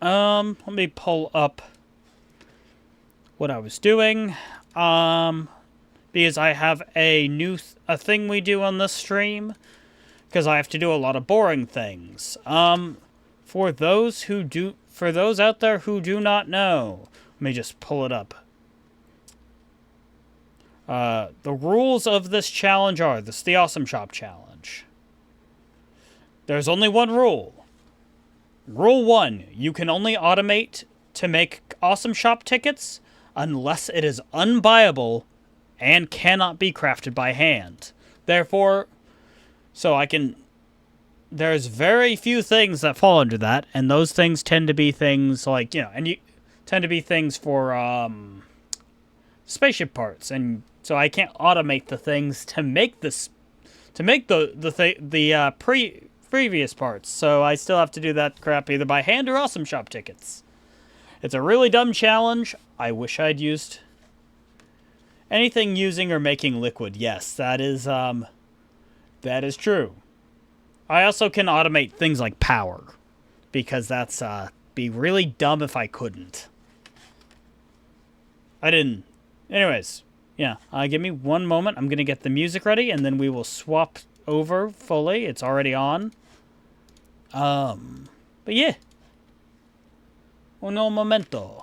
Let me pull up what I was doing. Because I have a new thing we do on this stream. Because I have to do a lot of boring things. For those out there who do not know, let me just pull it up. The rules of this challenge are, this is the Awesome Shop Challenge. There's only one rule. Rule 1, you can only automate to make Awesome Shop tickets unless it is unbuyable and cannot be crafted by hand. Therefore, there's very few things that fall under that, and those things tend to be things like, tend to be things for, spaceship parts, and so I can't automate the things to make the previous parts, so I still have to do that crap either by hand or Awesome Shop tickets. It's a really dumb challenge. I wish I'd used anything using or making liquid. Yes, that is true. I also can automate things like power, because that's be really dumb if I couldn't. I didn't. Anyways, yeah. Give me one moment. I'm gonna get the music ready, and then we will swap over fully. It's already on. But yeah. Uno momento.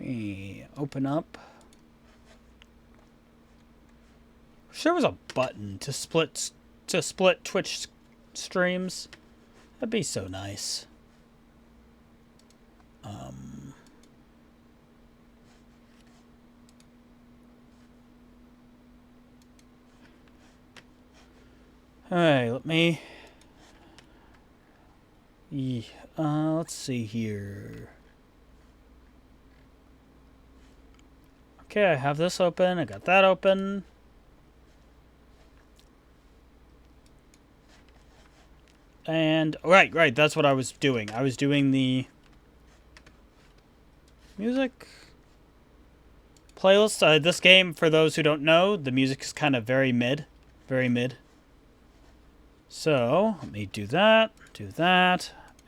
We open up. Wish there was a button to split Twitch streams. That'd be so nice. Alright, let's see here. Okay, I have this open, I got that open. And, right, that's what I was doing. I was doing the music playlist. This game, for those who don't know, the music is kind of very mid. So, let me do that,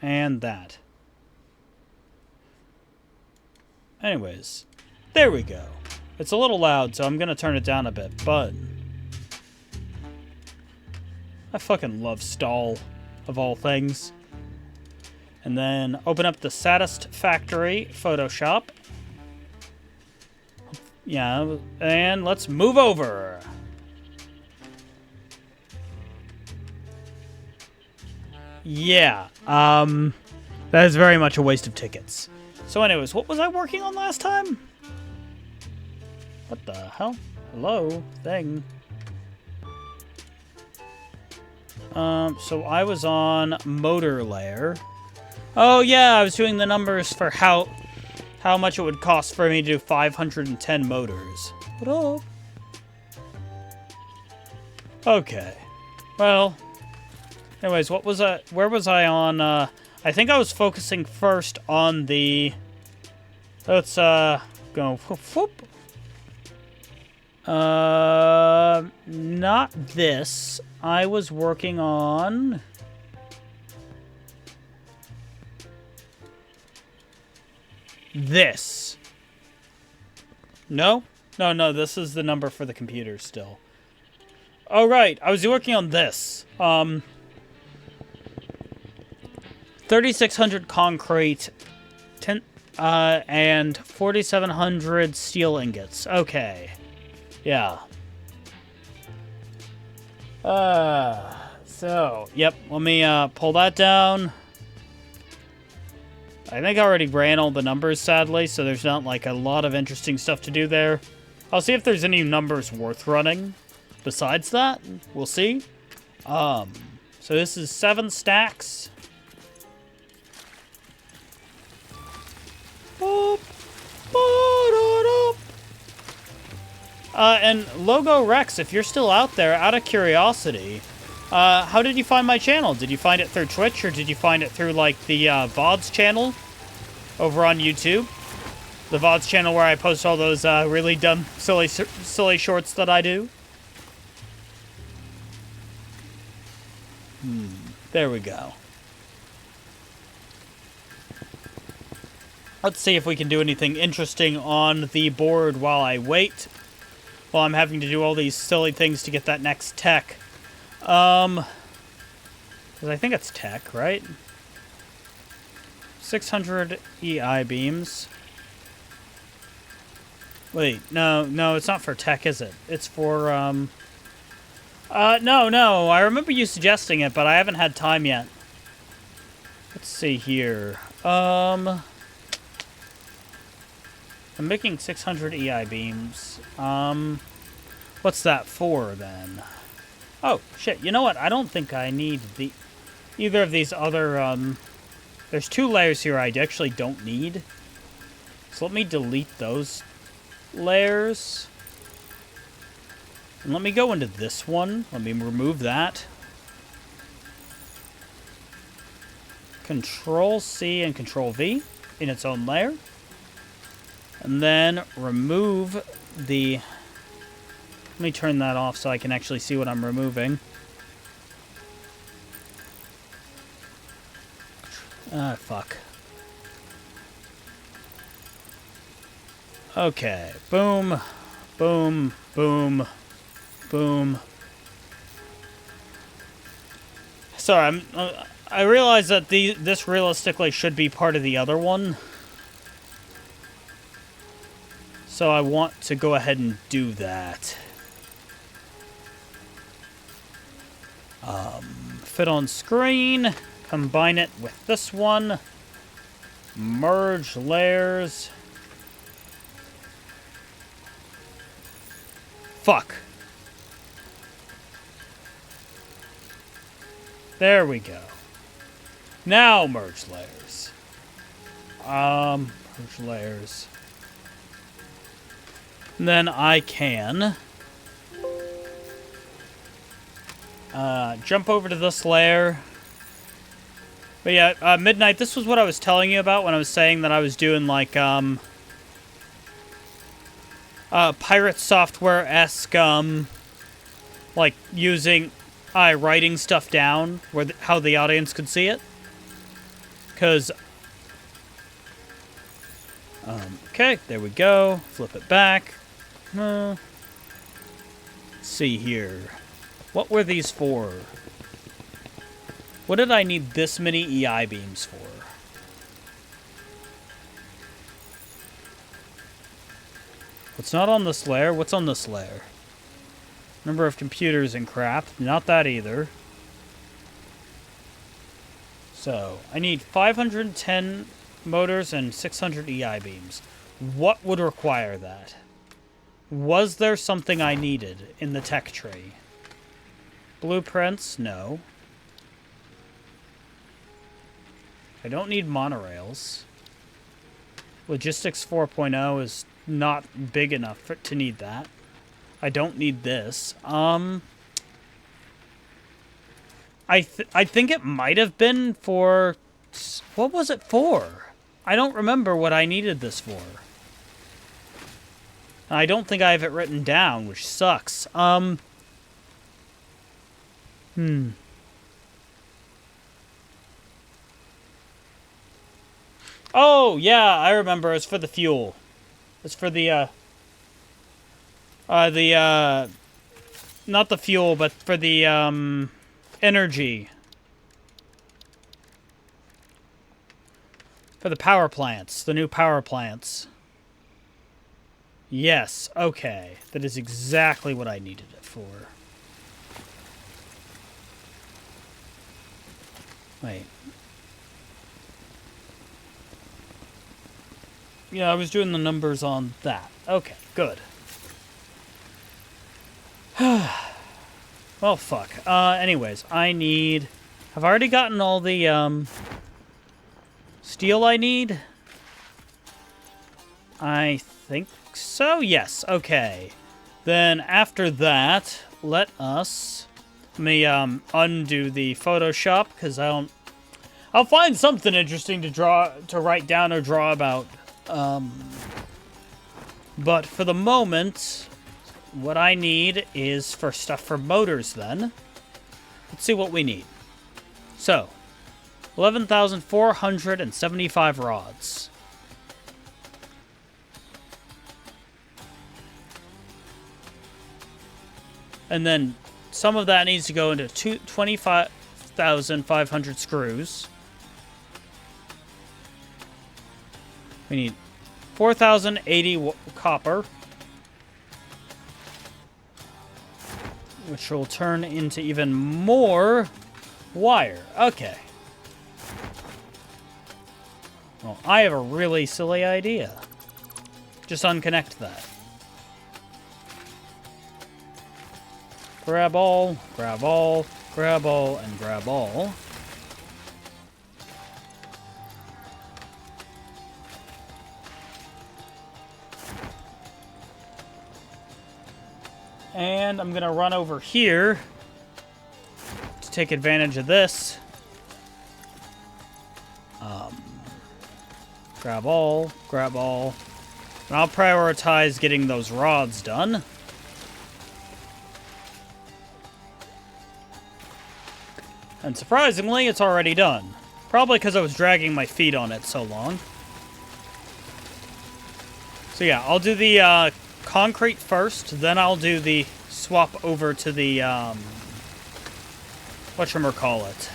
and that. Anyways, there we go. It's a little loud, so I'm gonna turn it down a bit, but I fucking love stall, of all things. And then open up the Satisfactory Photoshop. Yeah, and let's move over. Yeah, that is very much a waste of tickets. So anyways, what was I working on last time? What the hell? Hello? Thing. So I was on motor layer. Oh yeah, I was doing the numbers for how much it would cost for me to do 510 motors. What up? Okay. Well, anyways, where was I on, I think I was focusing first on the, let's, go, whoop. Not this. I was working on this. No, this is the number for the computer still. Oh, right, I was working on this. 3,600 concrete, and 4,700 steel ingots. Okay. Yeah. So, yep, let me, pull that down. I think I already ran all the numbers, sadly, so there's not, like, a lot of interesting stuff to do there. I'll see if there's any numbers worth running. Besides that, we'll see. So this is 7 stacks. And Logo Rex, if you're still out there, out of curiosity, how did you find my channel? Did you find it through Twitch, or did you find it through, like, the VODs channel over on YouTube? The VODs channel where I post all those really dumb, silly shorts that I do? There we go. Let's see if we can do anything interesting on the board while I wait. While I'm having to do all these silly things to get that next tech. Because I think it's tech, right? 600 EI beams. Wait, no, it's not for tech, is it? It's for, no, I remember you suggesting it, but I haven't had time yet. Let's see here. I'm making 600 EI beams. What's that for, then? Oh, shit, you know what? I don't think I need either of these other, there's 2 layers here I actually don't need. So let me delete those layers. And let me go into this one. Let me remove that. Control-C and Control-V in its own layer. And then remove the... Let me turn that off so I can actually see what I'm removing. Ah, fuck. Okay. Boom. Boom. Boom. Boom. Sorry, I realize that this realistically should be part of the other one. So I want to go ahead and do that. Fit on screen. Combine it with this one. Merge layers. Fuck. There we go. Now merge layers. Merge layers. And then I can jump over to this layer. But yeah, Midnight, this was what I was telling you about when I was saying that I was doing, like, pirate software-esque, like, using, writing stuff down, where how the audience could see it. Because, okay, there we go. Flip it back. Let's see here. What were these for? What did I need this many EI beams for? What's not on this layer? What's on this layer? Number of computers and crap. Not that either. So, I need 510 motors and 600 EI beams. What would require that? Was there something I needed in the tech tree? Blueprints? No. I don't need monorails. Logistics 4.0 is not big enough to need that. I don't need this. I think it might have been for... What was it for? I don't remember what I needed this for. I don't think I have it written down, which sucks. Oh, yeah, I remember. It's for the fuel. It's for the, not the fuel, but for the, energy. For the power plants. The new power plants. Yes, okay. That is exactly what I needed it for. Wait. Yeah, I was doing the numbers on that. Okay, good. Well, fuck. Anyways, I need... I've already gotten all the, steel I need. I think so? Yes, okay. Then, after that, let me, undo the Photoshop, because I'll find something interesting to write down or draw about. But for the moment, what I need is for stuff for motors, then. Let's see what we need. So, 11,475 rods. And then some of that needs to go into 25,500 screws. We need 4,080 copper, which will turn into even more wire. Okay. Well, I have a really silly idea. Just unconnect that. Grab all, grab all, grab all, and grab all. And I'm gonna run over here to take advantage of this. Grab all, grab all. And I'll prioritize getting those rods done. And surprisingly, it's already done. Probably because I was dragging my feet on it so long. So yeah, I'll do the concrete first, then I'll do the swap over to the, whatchamacallit.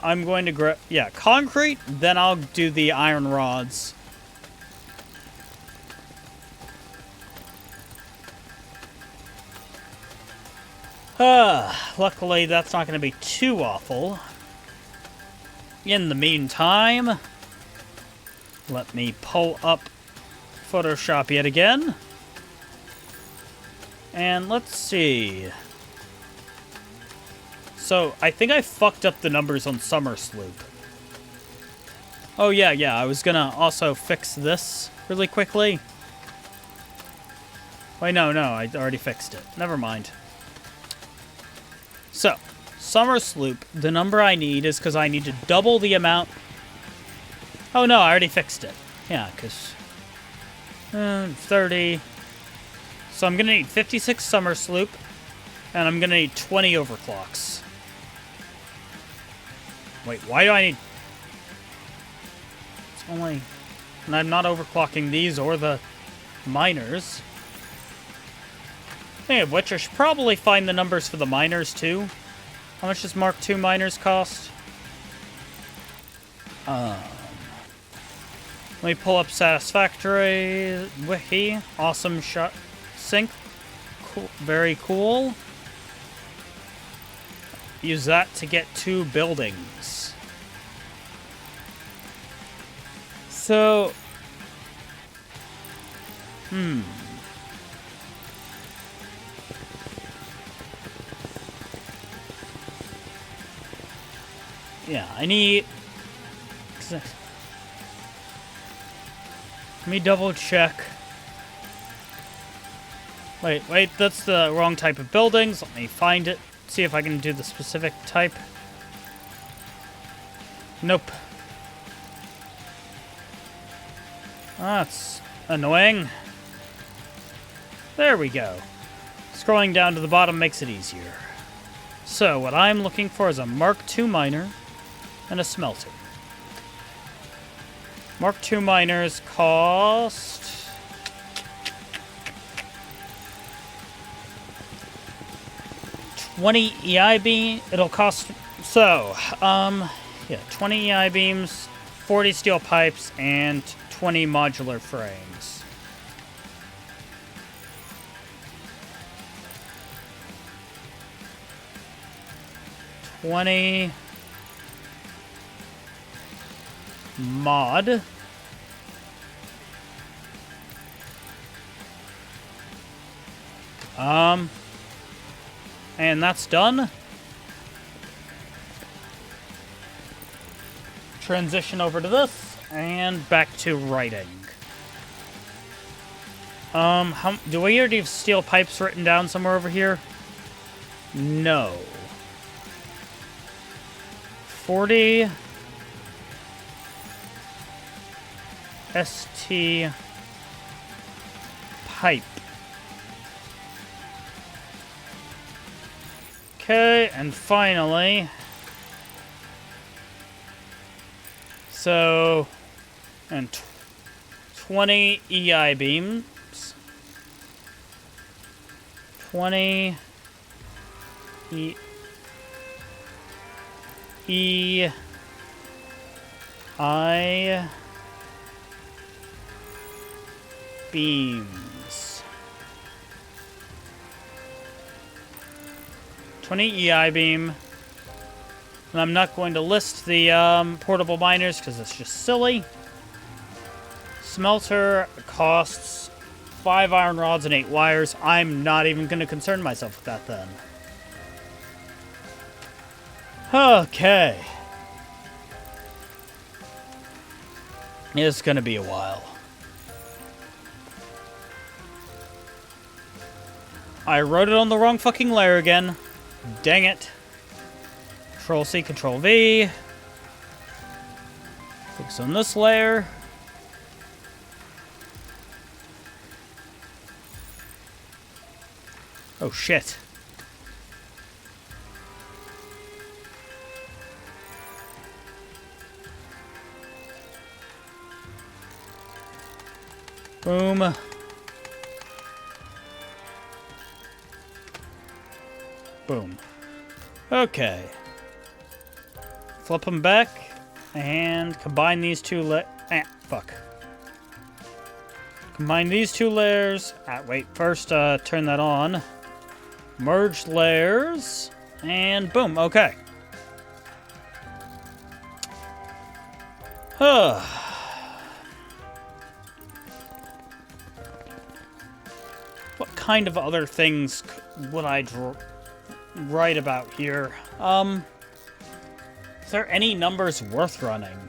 I'm going to grab, yeah, concrete, then I'll do the iron rods. Luckily, that's not going to be too awful. In the meantime, let me pull up Photoshop yet again. And let's see. So, I think I fucked up the numbers on Summer Sloop. Oh, yeah, I was gonna also fix this really quickly. Wait, no, I already fixed it. Never mind. So, Summer Sloop, the number I need is because I need to double the amount. Oh, no, I already fixed it. Yeah, because 30. So I'm going to need 56 Summer Sloop, and I'm going to need 20 overclocks. Wait, why do I need... It's only... And I'm not overclocking these or the miners. Speaking of which, I should probably find the numbers for the miners, too. How much does Mark II miners cost? Let me pull up Satisfactory wiki. Awesome shot. Sync. Cool. Very cool. Use that to get 2 buildings. So... Yeah, I need... Let me double check. Wait, that's the wrong type of buildings. Let me find it. See if I can do the specific type. Nope. That's annoying. There we go. Scrolling down to the bottom makes it easier. So, what I'm looking for is a Mark II miner and a smelter. Mark II miners cost... 20 EI beam. It'll cost... So, yeah, 20 EI beams, 40 steel pipes, and 20 modular frames. $20 mod. And that's done. Transition over to this, and back to writing. Do we already have steel pipes written down somewhere over here? No. 40 ST pipe. Okay, and finally... So... And 20 EI beams. 20... EI... beams. 20 EI beam. And I'm not going to list the portable miners because it's just silly. Smelter costs 5 iron rods and 8 wires. I'm not even going to concern myself with that then. Okay. It's going to be a while. I wrote it on the wrong fucking layer again. Dang it. Control C, Control V. Focus on this layer. Oh shit. Boom. Boom. Okay. Flip them back and combine these two fuck. Combine these two layers. Wait, first turn that on. Merge layers and boom. Okay. What kind of other things would I write about here? Is there any numbers worth running?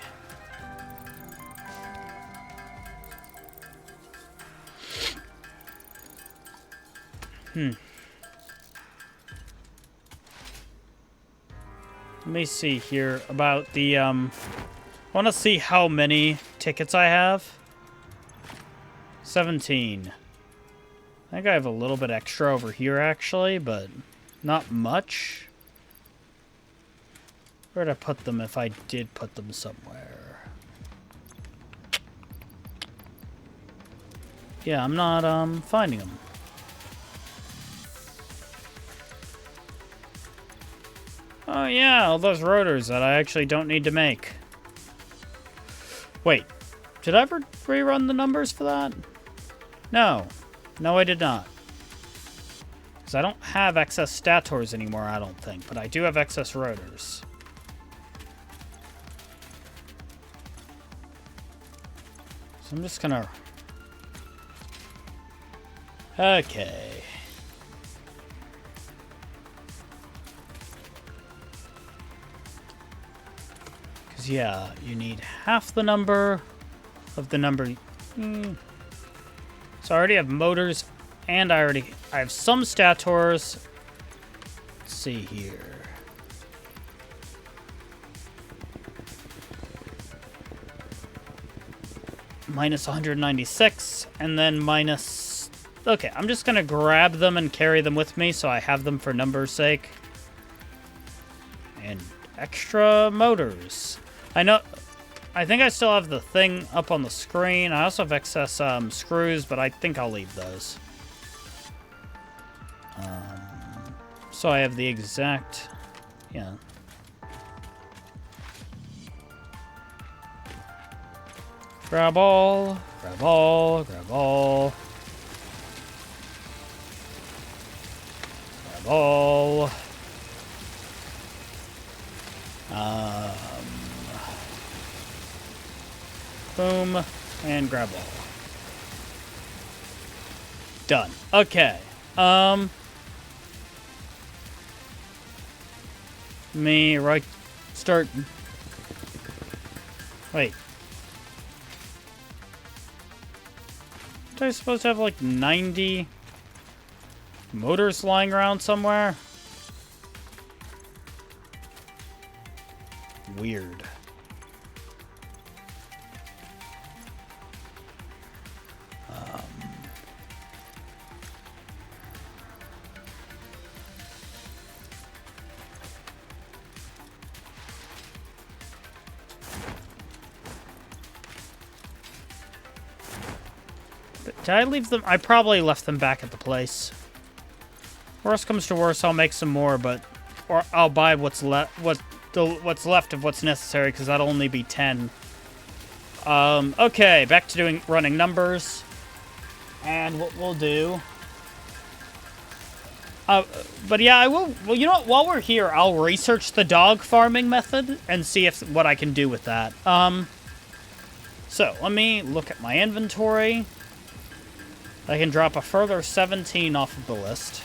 Let me see here about the, I want to see how many tickets I have. 17. I think I have a little bit extra over here, actually, but not much. Where'd I put them if I did put them somewhere? Yeah, I'm not, finding them. Oh yeah, all those rotors that I actually don't need to make. Wait, did I ever rerun the numbers for that? No. No, I did not. Because I don't have excess stators anymore, I don't think. But I do have excess rotors. So I'm just gonna... Okay. Because, yeah, you need half the number of the number... So I already have motors, and I have some stators. Let's see here. Minus 196, and then minus... Okay, I'm just going to grab them and carry them with me so I have them for numbers' sake. And extra motors. I think I still have the thing up on the screen. I also have excess screws, but I think I'll leave those. So I have the exact... Yeah. Grab all, grab all, grab all. Grab all. Boom, and grab all. Done. Okay. Start. Wait. Aren't I supposed to have like 90 motors lying around somewhere? Weird. Did I leave them? I probably left them back at the place. Worst comes to worst, I'll make some more, or I'll buy what's left of what's necessary, because that'll only be 10. Okay, back to running numbers. And what we'll do... but yeah, I will... Well, you know what? While we're here, I'll research the dog farming method and see what I can do with that. So, let me look at my inventory. I can drop a further 17 off of the list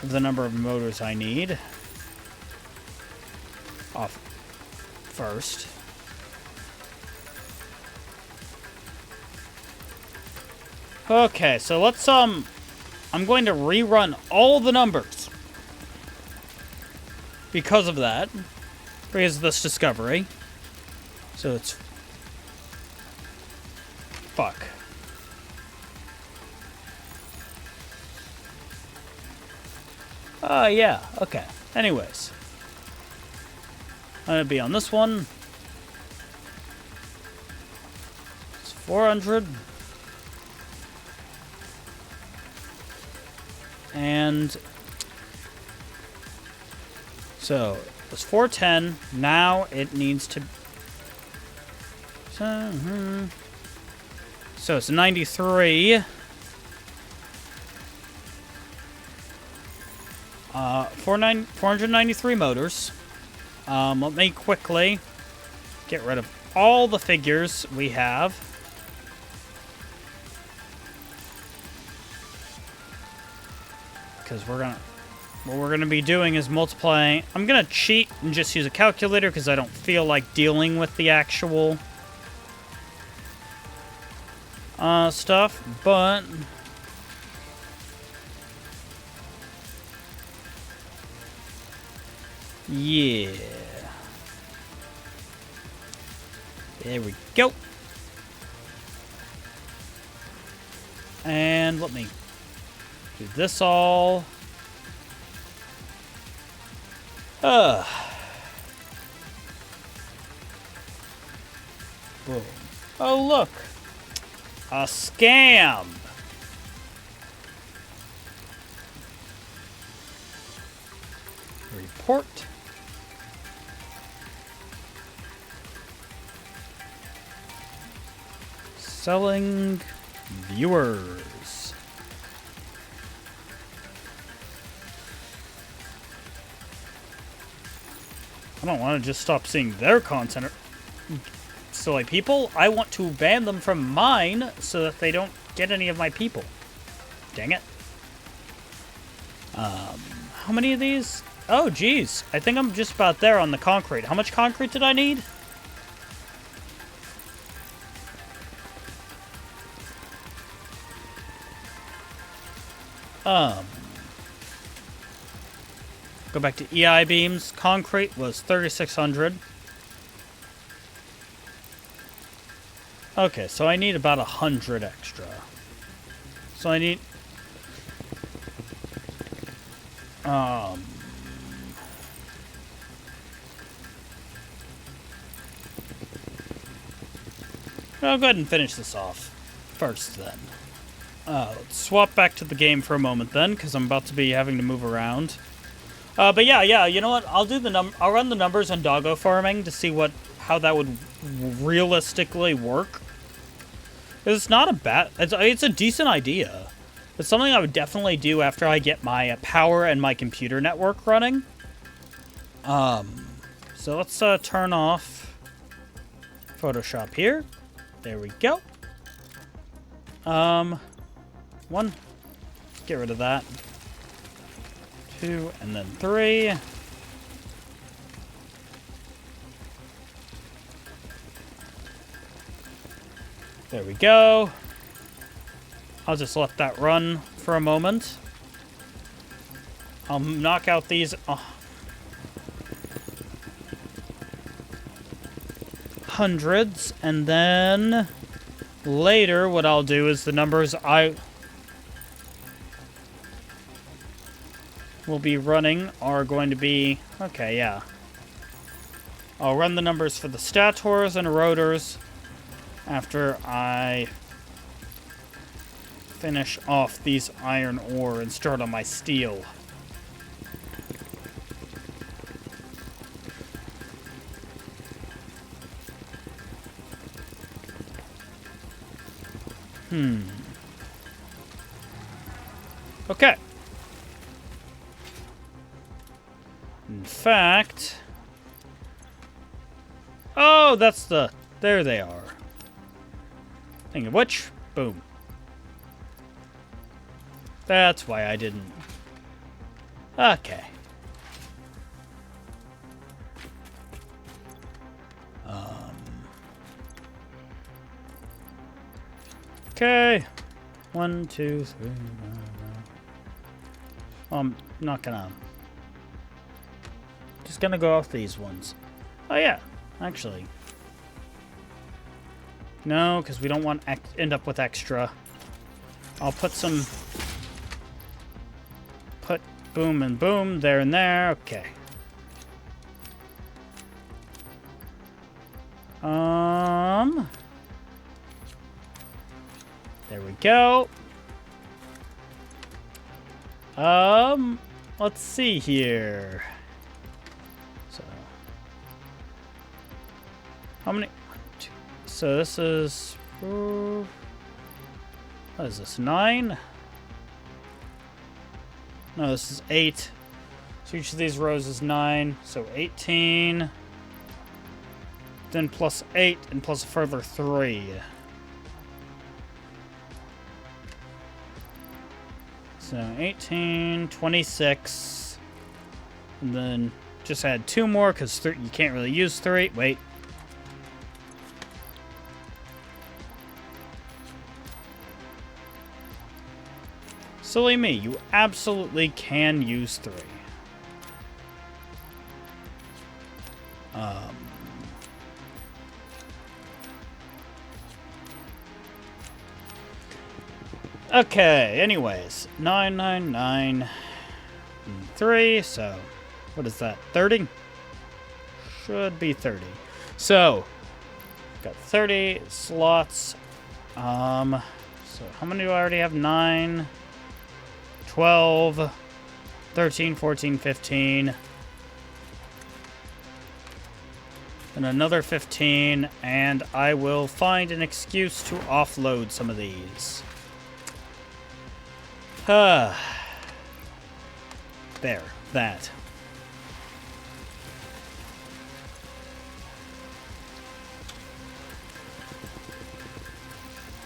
of the number of motors I need. Off first. Okay, so let's, I'm going to rerun all the numbers. Because of that. Because of this discovery. So it's... Fuck. Yeah, okay. Anyways. I'm gonna be on this one. It's 400. And... So, it was 410. Now it needs to... So it's 93. 493 motors. Let me quickly get rid of all the figures we have. Because what we're gonna be doing is multiplying. I'm gonna cheat and just use a calculator because I don't feel like dealing with the actual stuff, but yeah. There we go. And let me do this all. Boom. Oh, look. A scam. Report. Selling viewers. I don't want to just stop seeing their content. Silly people. I want to ban them from mine so that they don't get any of my people. Dang it. How many of these? Oh, geez. I think I'm just about there on the concrete. How much concrete did I need? Go back to EI beams. Concrete was 3,600. Okay, so I need about 100 extra. So I need... I'll go ahead and finish this off first, then. Let's swap back to the game for a moment, then, because I'm about to be having to move around. But yeah, you know what? I'll run the numbers on doggo farming to see how that would realistically work. It's not a bad... It's a decent idea. It's something I would definitely do after I get my power and my computer network running. So let's turn off Photoshop here. There we go. One. Get rid of that. 2, and then 3. There we go. I'll just let that run for a moment. I'll knock out these hundreds, and then later what I'll do is the numbers I will be running are going to be... Okay, yeah. I'll run the numbers for the stators and rotors after I finish off these iron ore and start on my steel. Okay. In fact... Oh, that's the... There they are. Thinking of which, boom. That's why I didn't. Okay. Okay. 1, 2, 3. I'm not gonna. Just gonna go off these ones. Oh yeah, actually. No, because we don't want to end up with extra. I'll put some... Put boom and boom there and there. Okay. There we go. Let's see here. So... How many... So this is... What is this, 9? No, this is 8. So each of these rows is 9. So 18. Then plus 8 and plus a further 3. So 18, 26. And then just add 2 more because you can't really use 3. Wait. Silly me, you absolutely can use 3. Okay, anyways. 9, 9, 9, 3, so... What is that, 30? Should be 30. So, got 30 slots. So how many do I already have? 9... 12, 13, 14, 15, and another 15, and I will find an excuse to offload some of these. There, that.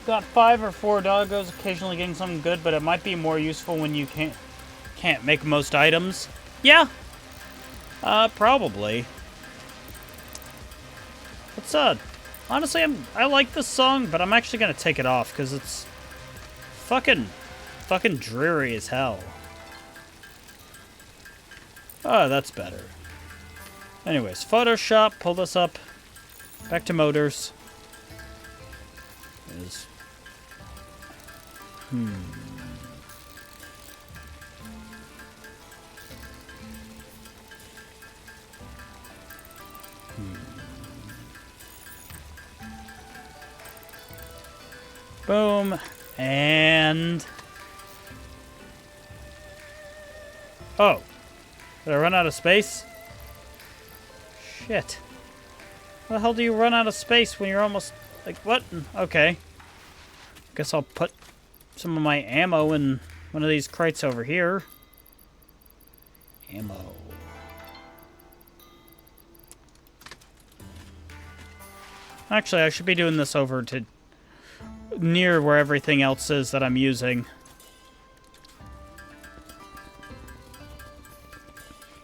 Got 5 or 4 doggos, occasionally getting something good, but it might be more useful when you can't make most items. Yeah. Probably. But honestly, I like this song, but I'm actually gonna take it off because it's fucking dreary as hell. Oh, that's better. Anyways, Photoshop, pull this up. Back to motors. Is Boom. And... Oh. Did I run out of space? Shit. How the hell do you run out of space when you're almost... Like, what? Okay. Guess I'll put some of my ammo in one of these crates over here. Ammo. Actually, I should be doing this over to near where everything else is that I'm using.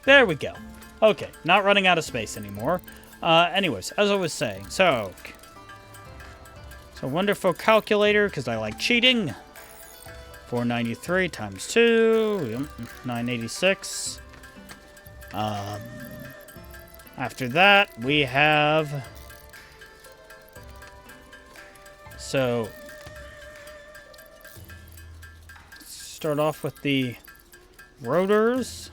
There we go. Okay, not running out of space anymore. Anyways, as I was saying, so wonderful calculator, because I like cheating. 493 times 2, 986. After that, we have... So, start off with the rotors.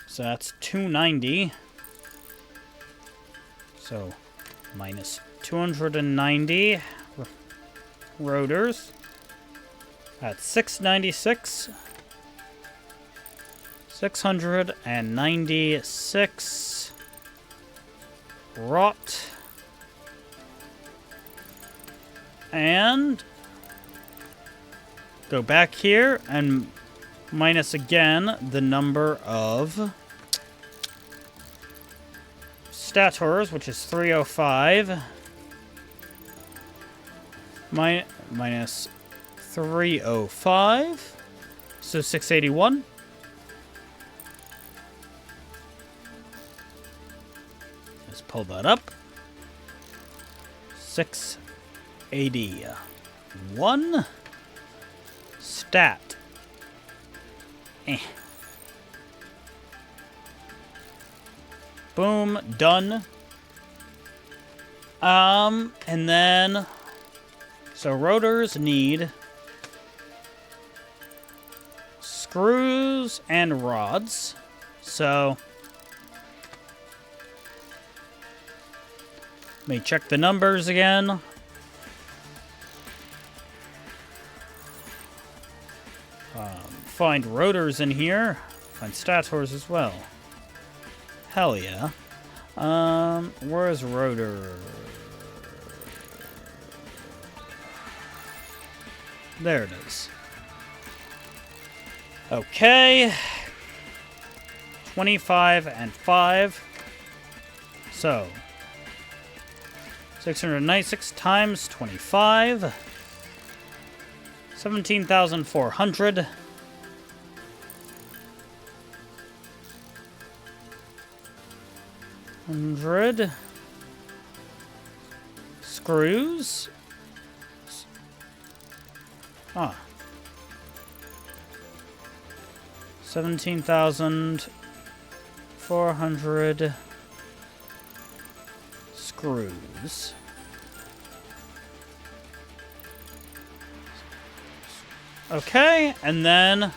So that's 290. So, minus 290. rotors. That's 696. 696. Rot. And go back here and minus again the number of stators, which is 305. Minus 305. So 681. Let's pull that up. 681. Stat. Boom, done. And then, so rotors need screws and rods. So, let me check the numbers again. Find rotors in here. Find stators as well. Hell yeah. Where's rotor? There it is. Okay. 25 and 5. So, 696 times 25. 17,400. Hundred screws. Ah. 17,400 screws. Okay, and then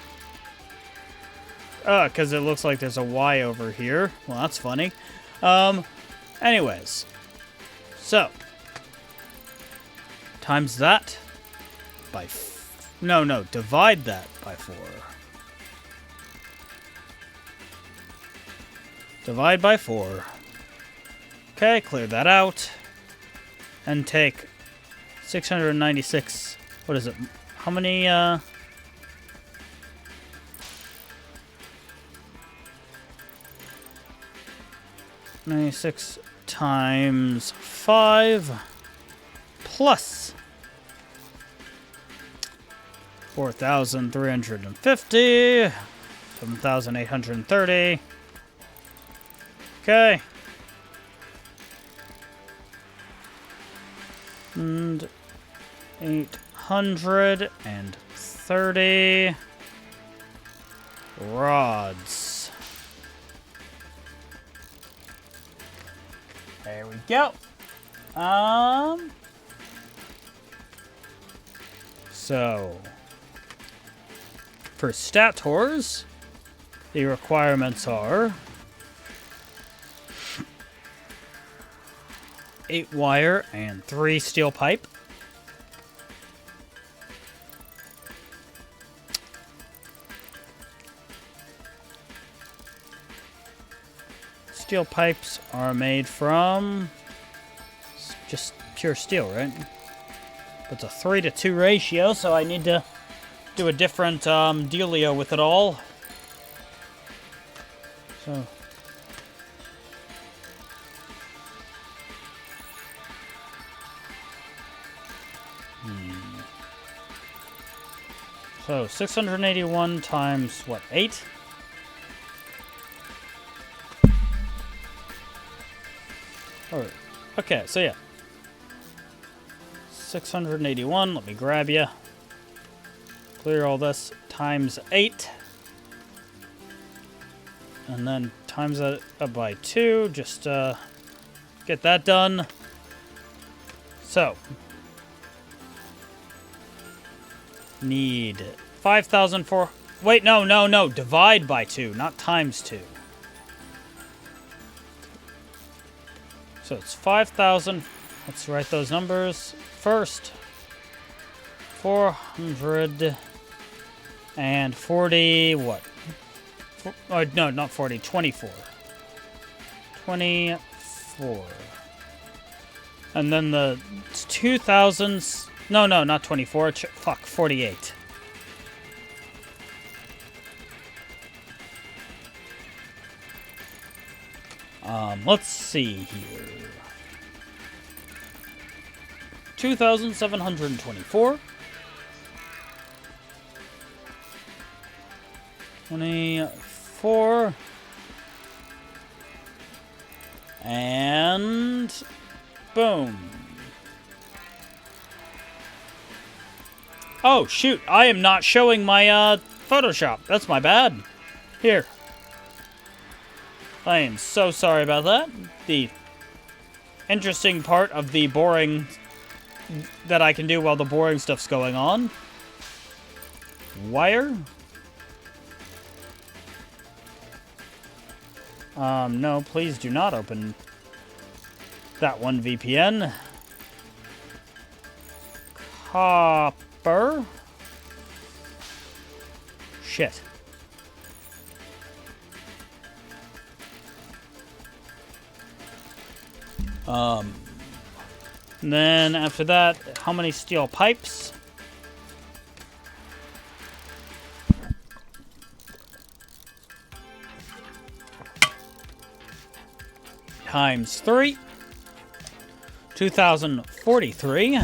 because it looks like there's a Y over here. Well, that's funny. Anyways. So. Times that by... No, divide that by 4. Divide by 4. Okay, clear that out. And take 696... What is it? How many, 96 times 5 plus 4,350, 7,830. Okay. And 830 rods. There we go. So for stators, the requirements are 8 wire and 3 steel pipe. Steel pipes are made from just pure steel, right? It's a 3-to-2 ratio, so I need to do a different dealio with it all. So So 681 times what, 8? Oh, okay, so yeah. 681, let me grab you. Clear all this, times 8. And then times that up by 2, just get that done. So, need 5,004. Wait, no, divide by 2, not times 2. So it's 5,000. Let's write those numbers first. 440, what? Oh, no, not 40, 24. 24. And then the 2000s, no, not 24, fuck, 48. Let's see here. 2,724. 24. And boom. Oh, shoot. I am not showing my Photoshop. That's my bad. Here. I am so sorry about that. The interesting part of the boring that I can do while the boring stuff's going on. Wire. No, please do not open that one VPN. Copper. Shit. And then after that, how many steel pipes? Times 3. 2,043.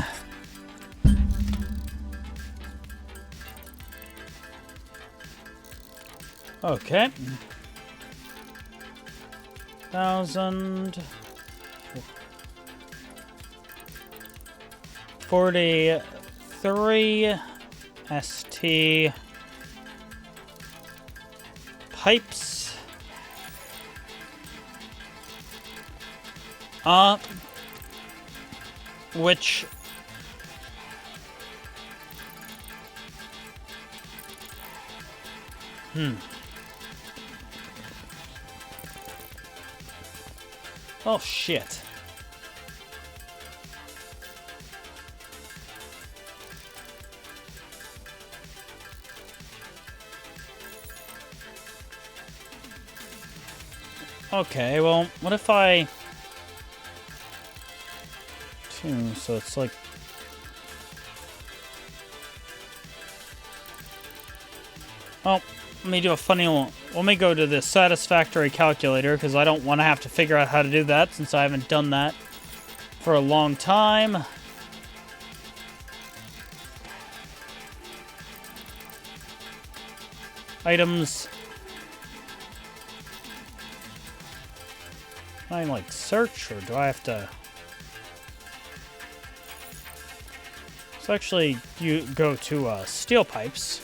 Okay. 1,000. 43 ST pipes. Which oh shit. Okay, well, what if I... so it's like... Oh, let me do a funny one. Let me go to the Satisfactory calculator, because I don't want to have to figure out how to do that, since I haven't done that for a long time. Items... Can I, like, search, or do I have to... So actually, you go to, steel pipes.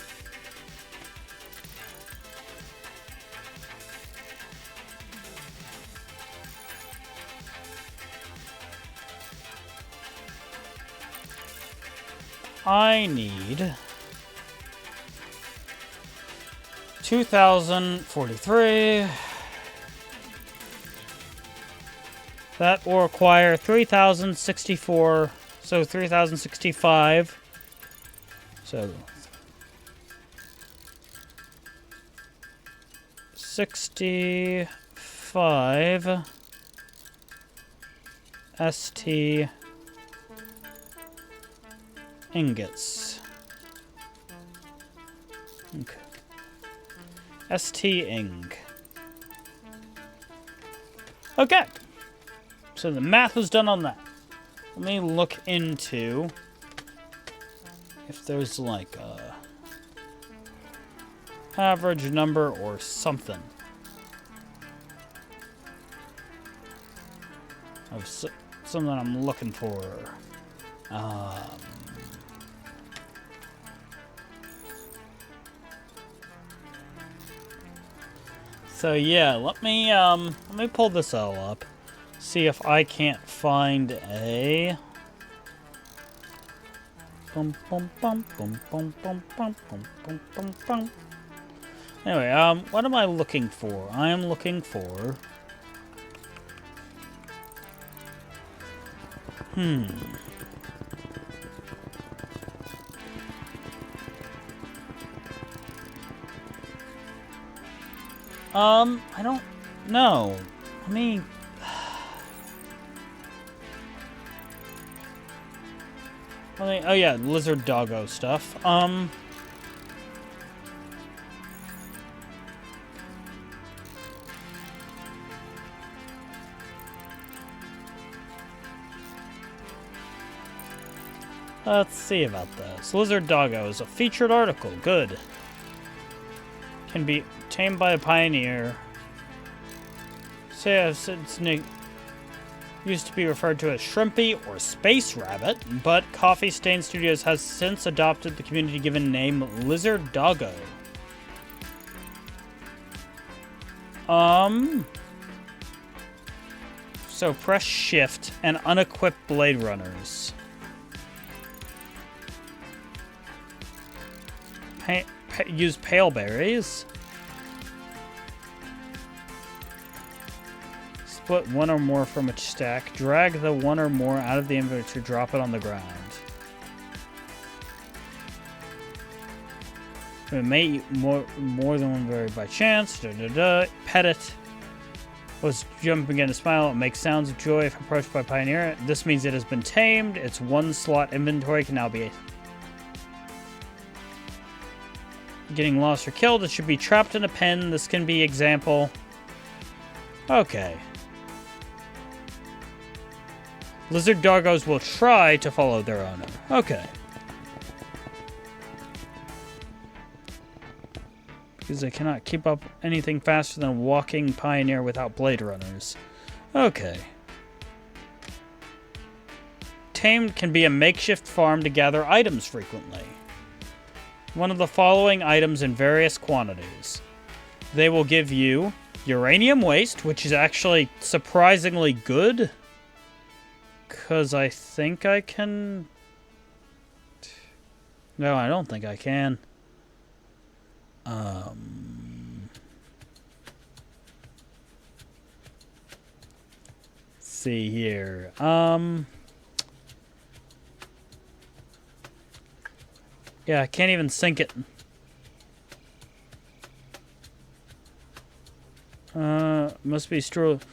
I need... 2,043... That will require 3,064, so 3,065. So 65 ST ingots. Okay. ST ing. Okay. So the math was done on that. Let me look into if there's like a average number or something of something I'm looking for. So yeah, let me pull this all up. See if I can't find a... Anyway, what am I looking for? I am looking for... I don't know. Let me... Oh yeah, lizard doggo stuff. Let's see about this. Lizard doggo is a featured article. Good. Can be tamed by a pioneer. Say it's used to be referred to as Shrimpy or Space Rabbit, but Coffee Stain Studios has since adopted the community-given name Lizard Doggo. So press Shift and unequip Blade Runners. Use Pale Berries. Split one or more from a stack. Drag the one or more out of the inventory to drop it on the ground. It may eat more than one berry by chance. Pet it. Was jumping in a smile. It makes sounds of joy if approached by Pioneer. This means it has been tamed. Its one slot inventory can now be getting lost or killed. It should be trapped in a pen. This can be example. Okay. Lizard doggos will try to follow their owner. Okay. Because they cannot keep up anything faster than a walking pioneer without blade runners. Okay. Tamed can be a makeshift farm to gather items frequently. One of the following items in various quantities. They will give you uranium waste, which is actually surprisingly good. Because I think I can... No, I don't think I can. See here. Yeah, I can't even sync it. Must be stored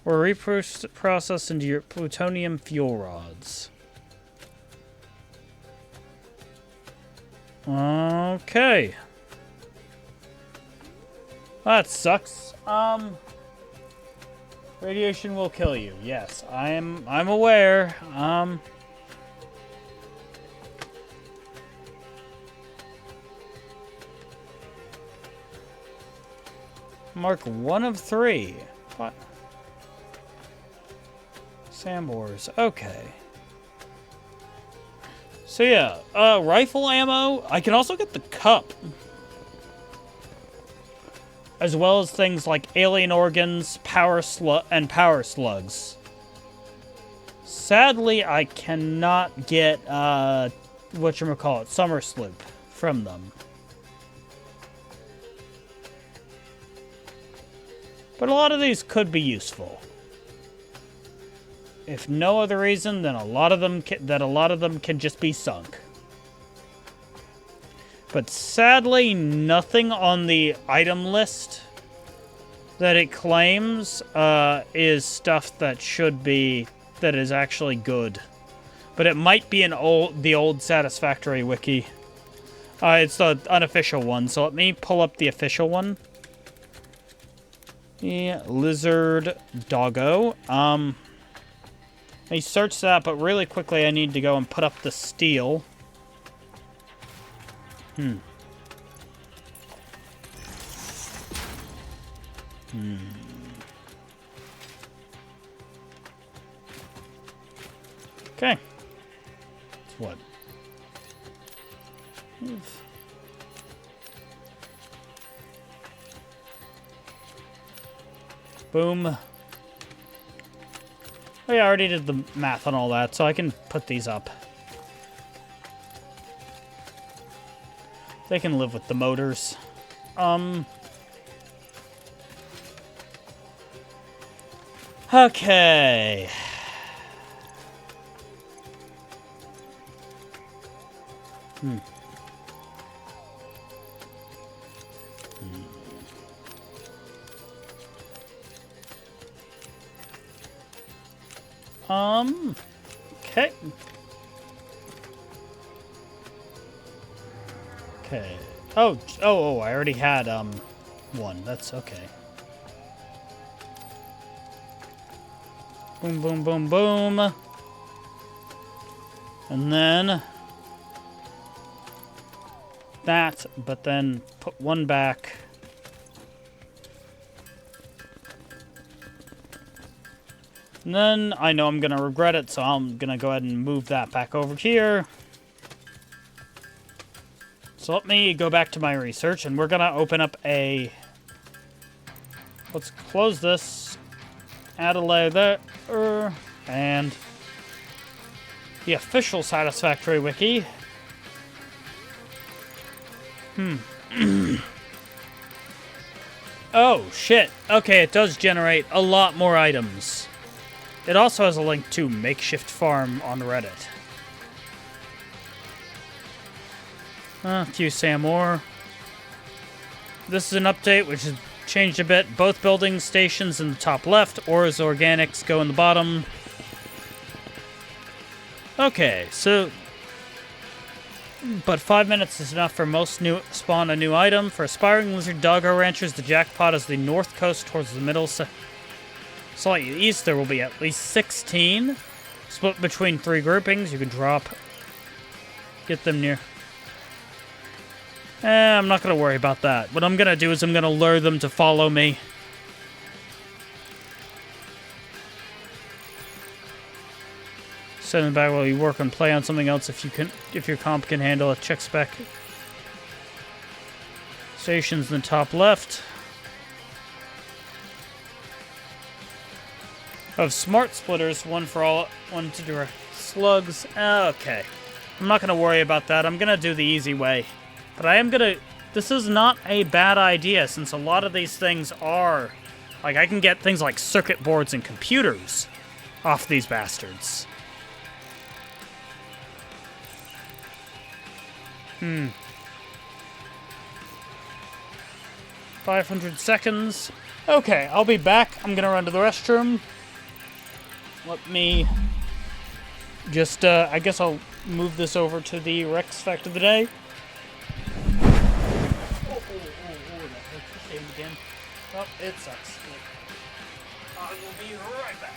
or reprocessed into your plutonium fuel rods. Okay. That sucks. Radiation will kill you. Yes, I'm aware. Mark 1 of 3. What? Sambors. Okay. So yeah, rifle ammo. I can also get the cup. As well as things like alien organs, power slugs. Sadly, I cannot get, whatchamacallit, Summer Sloop from them. But a lot of these could be useful. If no other reason, then a lot of them can just be sunk. But sadly, nothing on the item list that it claims is stuff that is actually good. But it might be the old Satisfactory wiki. It's the unofficial one, so let me pull up the official one. Yeah, lizard doggo. Let me search that, but really quickly I need to go and put up the steel. Okay. It's what? Boom. Oh yeah, I already did the math on all that, so I can put these up. They can live with the motors. Okay. Okay. Okay. Oh, I already had, one. That's okay. Boom, boom, boom, boom. And then that, but then put one back. And then I know I'm going to regret it, so I'm going to go ahead and move that back over here. So let me go back to my research, and we're going to open up a... Let's close this. Add a layer there. And the official Satisfactory wiki. Oh, shit. Okay, it does generate a lot more items. It also has a link to Makeshift Farm on Reddit. A few Sam ore. This is an update which has changed a bit. Both building stations in the top left, ores organics go in the bottom. Okay, so... But 5 minutes is enough for most spawn a new item. For aspiring lizard doggo ranchers, the jackpot is the north coast towards the middle. Slightly east, there will be at least 16. Split between 3 groupings. You can drop. Get them near. I'm not going to worry about that. What I'm going to do is I'm going to lure them to follow me. Send them back while you work and play on something else if your comp can handle it. Check spec. Stations in the top left. Of smart splitters, one for all, one to direct slugs. Okay. I'm not going to worry about that. I'm going to do the easy way. But I am going to... This is not a bad idea, since a lot of these things are... Like, I can get things like circuit boards and computers off these bastards. 500 seconds. Okay, I'll be back. I'm going to run to the restroom. Let me just, I guess I'll move this over to the Rex fact of the day. That hurts the save again. Oh, it sucks. I will be right back.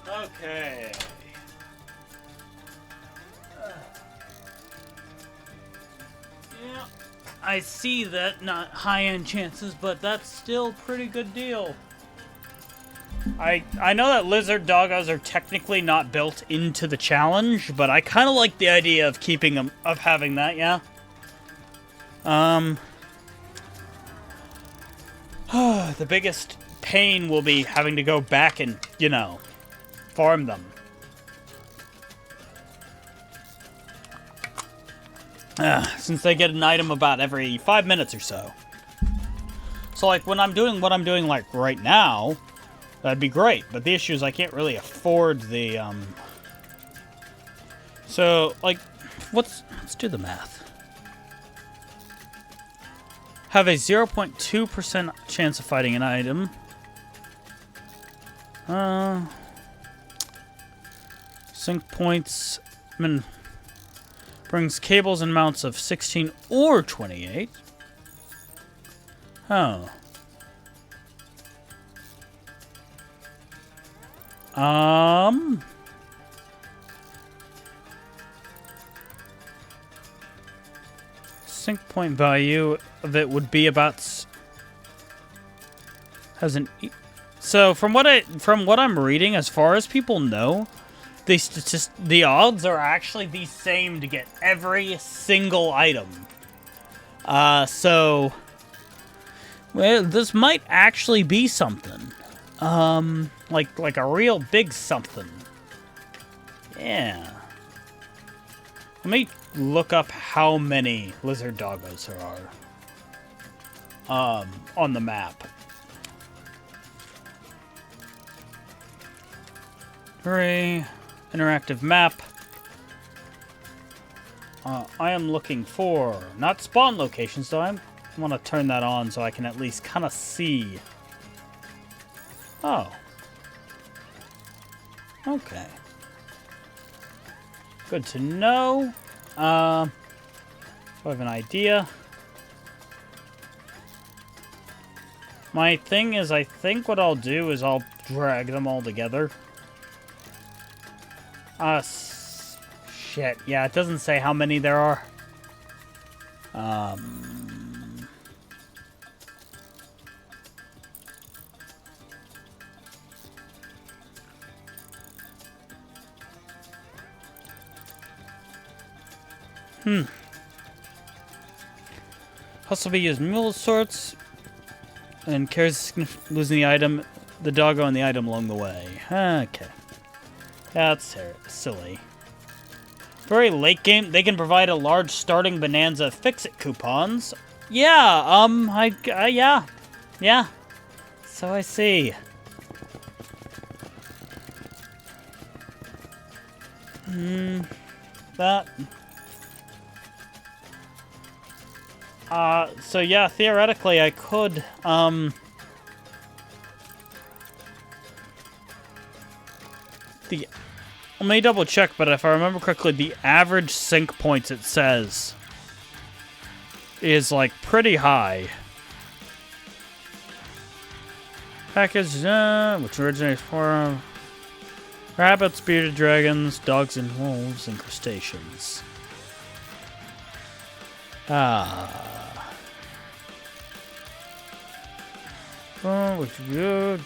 Okay. Yeah. I see that, not high-end chances, but that's still a pretty good deal. I know that lizard doggos are technically not built into the challenge, but I kind of like the idea of keeping them, of having that, yeah. The biggest pain will be having to go back and, you know, farm them. Since they get an item about every 5 minutes or so. So, like, when I'm doing what I'm doing, like, right now, that'd be great. But the issue is I can't really afford the, So, like, let's do the math. Have a 0.2% chance of fighting an item. Sync points. Brings cables and mounts of 16 or 28. Oh. Sync point value of it would be about so from what I'm reading, as far as people know, the odds are actually the same to get every single item. So well, this might actually be something. Like a real big something. Yeah. Let me look up how many lizard doggos there are. On the map. Interactive map. I am looking for, not spawn locations, so I want to turn that on so I can at least kind of see. Oh. Okay. Good to know. So I have an idea. My thing is, I think what I'll do is I'll drag them all together. Shit. Yeah, it doesn't say how many there are. Possibly use mule sorts and carries losing the item, the doggo and the item along the way. Okay. That's silly. Very late game, they can provide a large starting bonanza fix-it coupons. Yeah, yeah. So I see. That. So yeah, theoretically I could, let me double check, but if I remember correctly, the average sync points it says is, like, pretty high. Package, which originates from rabbits, bearded dragons, dogs and wolves, and crustaceans. Oh, which good.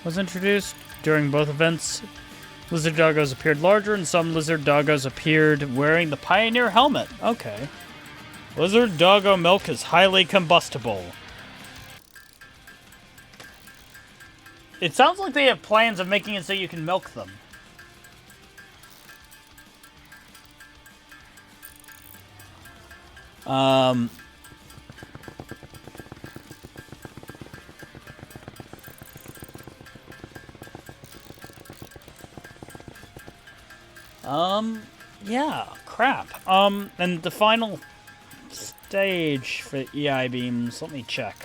Was introduced during both events. Lizard doggos appeared larger, and some lizard doggos appeared wearing the Pioneer helmet. Okay. Lizard doggo milk is highly combustible. It sounds like they have plans of making it so you can milk them. Yeah, crap. And the final stage for EI beams, let me check.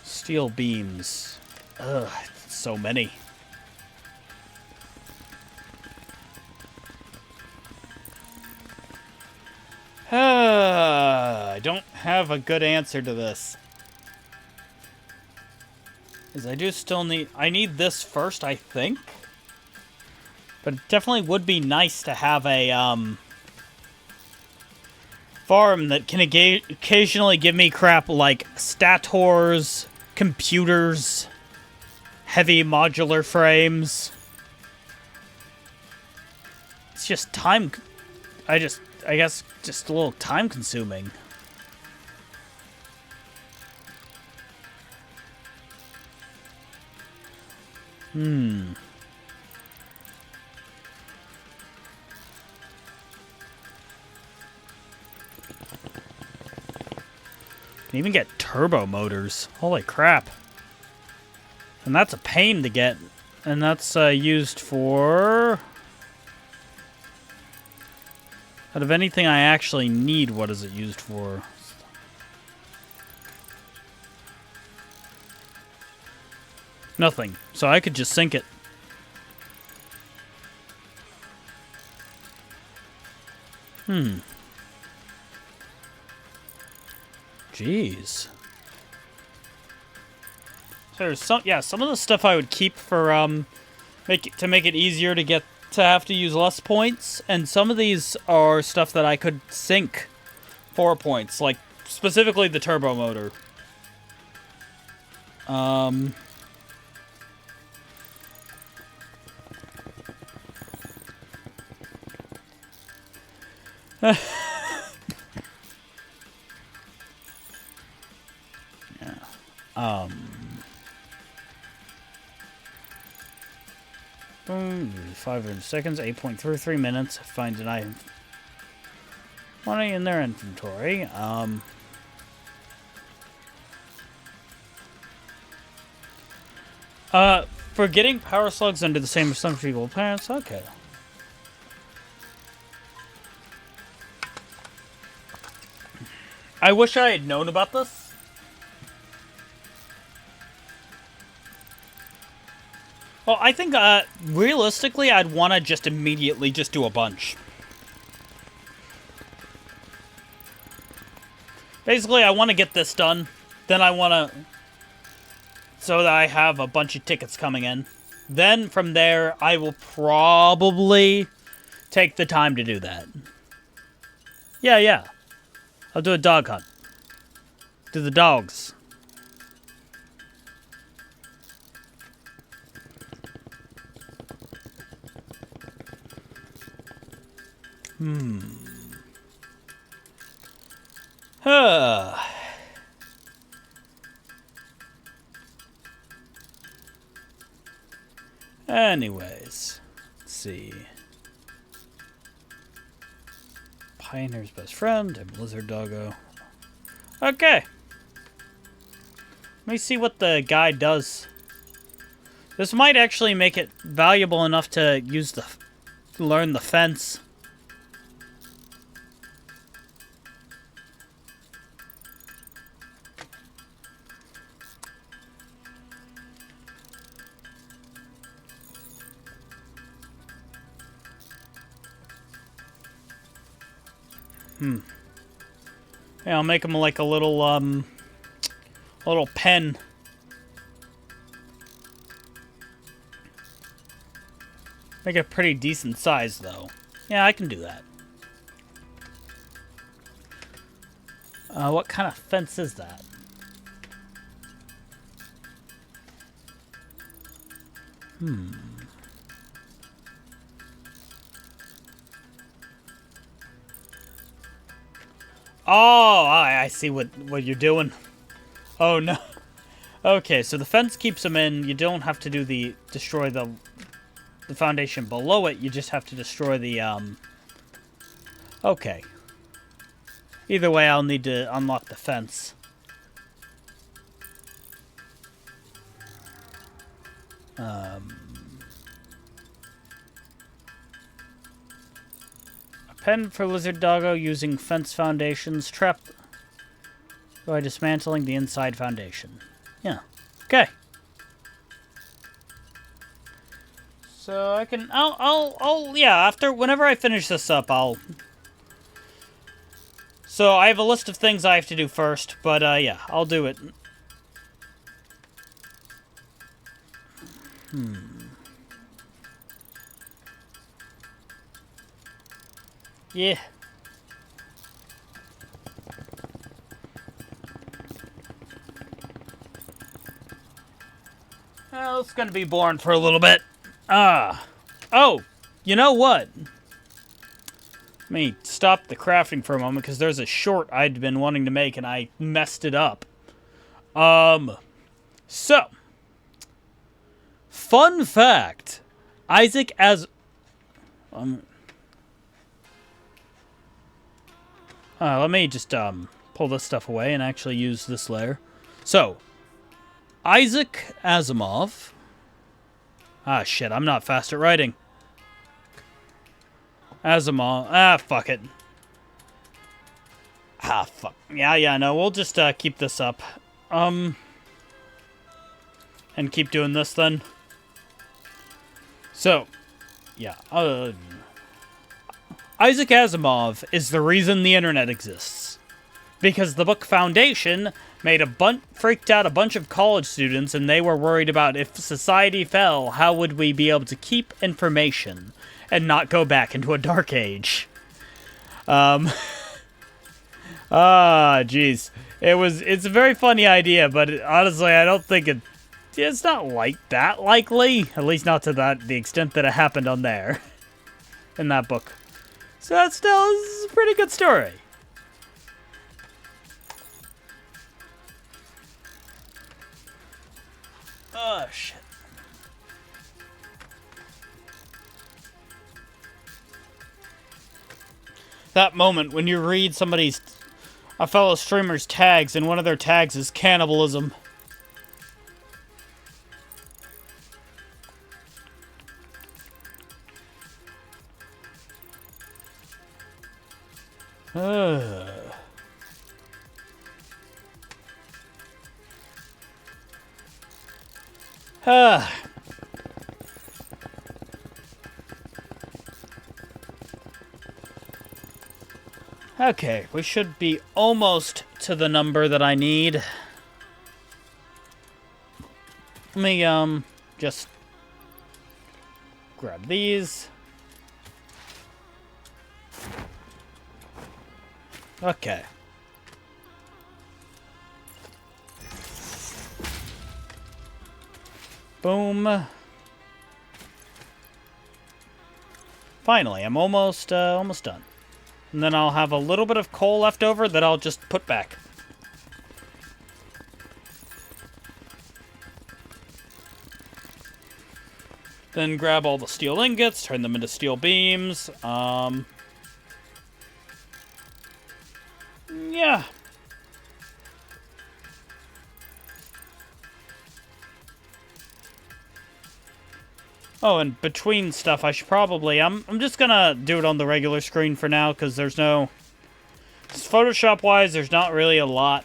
Steel beams. Ugh, so many. I don't have a good answer to this. Because I do still need... I need this first, I think. But it definitely would be nice to have a, farm that can occasionally give me crap like stators, computers, heavy modular frames. It's just time... I guess, just a little time consuming. Can even get turbo motors. Holy crap. And that's a pain to get. And that's used for... Out of anything I actually need, what is it used for? Nothing. So I could just sink it. Jeez. There's some of the stuff I would keep for to make it easier to have to use less points, and some of these are stuff that I could sink for points, like specifically the turbo motor. Yeah. 500 seconds, 8.33 minutes. Find an item. Money in their inventory. For getting power slugs under the same assumption equal parents. Okay. I wish I had known about this. Well, I think, realistically, I'd want to just immediately just do a bunch. Basically, I want to get this done. Then I want to... So that I have a bunch of tickets coming in. Then, from there, I will probably take the time to do that. Yeah. I'll do a dog hunt. Do the dogs. Anyways, let's see. Pioneer's best friend, a Blizzard doggo. Okay. Let me see what the guy does. This might actually make it valuable enough to learn the fence. Yeah, I'll make him like a little pen. Make it a pretty decent size, though. Yeah, I can do that. What kind of fence is that? Oh, I see what you're doing. Oh, no. Okay, so the fence keeps them in. You don't have to destroy the foundation below it. You just have to destroy the, Okay. Either way, I'll need to unlock the fence. A pen for lizard doggo using fence foundations. Trap by dismantling the inside foundation. Yeah. Okay. So I can, yeah, whenever I finish this up, so I have a list of things I have to do first, but, yeah, I'll do it. Yeah. Well, it's gonna be boring for a little bit. Oh, you know what? Let me stop the crafting for a moment, because there's a short I'd been wanting to make, and I messed it up. So. Fun fact. Isaac as... let me just, pull this stuff away and actually use this layer. So, Isaac Asimov... Ah, shit, I'm not fast at writing. Asimov... fuck it. Fuck. Yeah, no, we'll just, keep this up. And keep doing this, then. So, yeah, Isaac Asimov is the reason the internet exists. Because the book Foundation freaked out a bunch of college students, and they were worried about if society fell, how would we be able to keep information and not go back into a dark age? Jeez. It's a very funny idea, but honestly, I don't think it's not like that likely. At least not to the extent that it happened on there. In that book. So that still is a pretty good story. Oh, shit. That moment when you read a fellow streamer's tags, and one of their tags is cannibalism. Okay, we should be almost to the number that I need. Let me, just grab these. Okay. Boom. Finally, I'm almost done. And then I'll have a little bit of coal left over that I'll just put back. Then grab all the steel ingots, turn them into steel beams. Yeah. Oh, and between stuff, I should probably... I'm just gonna do it on the regular screen for now, because there's no... Photoshop-wise, there's not really a lot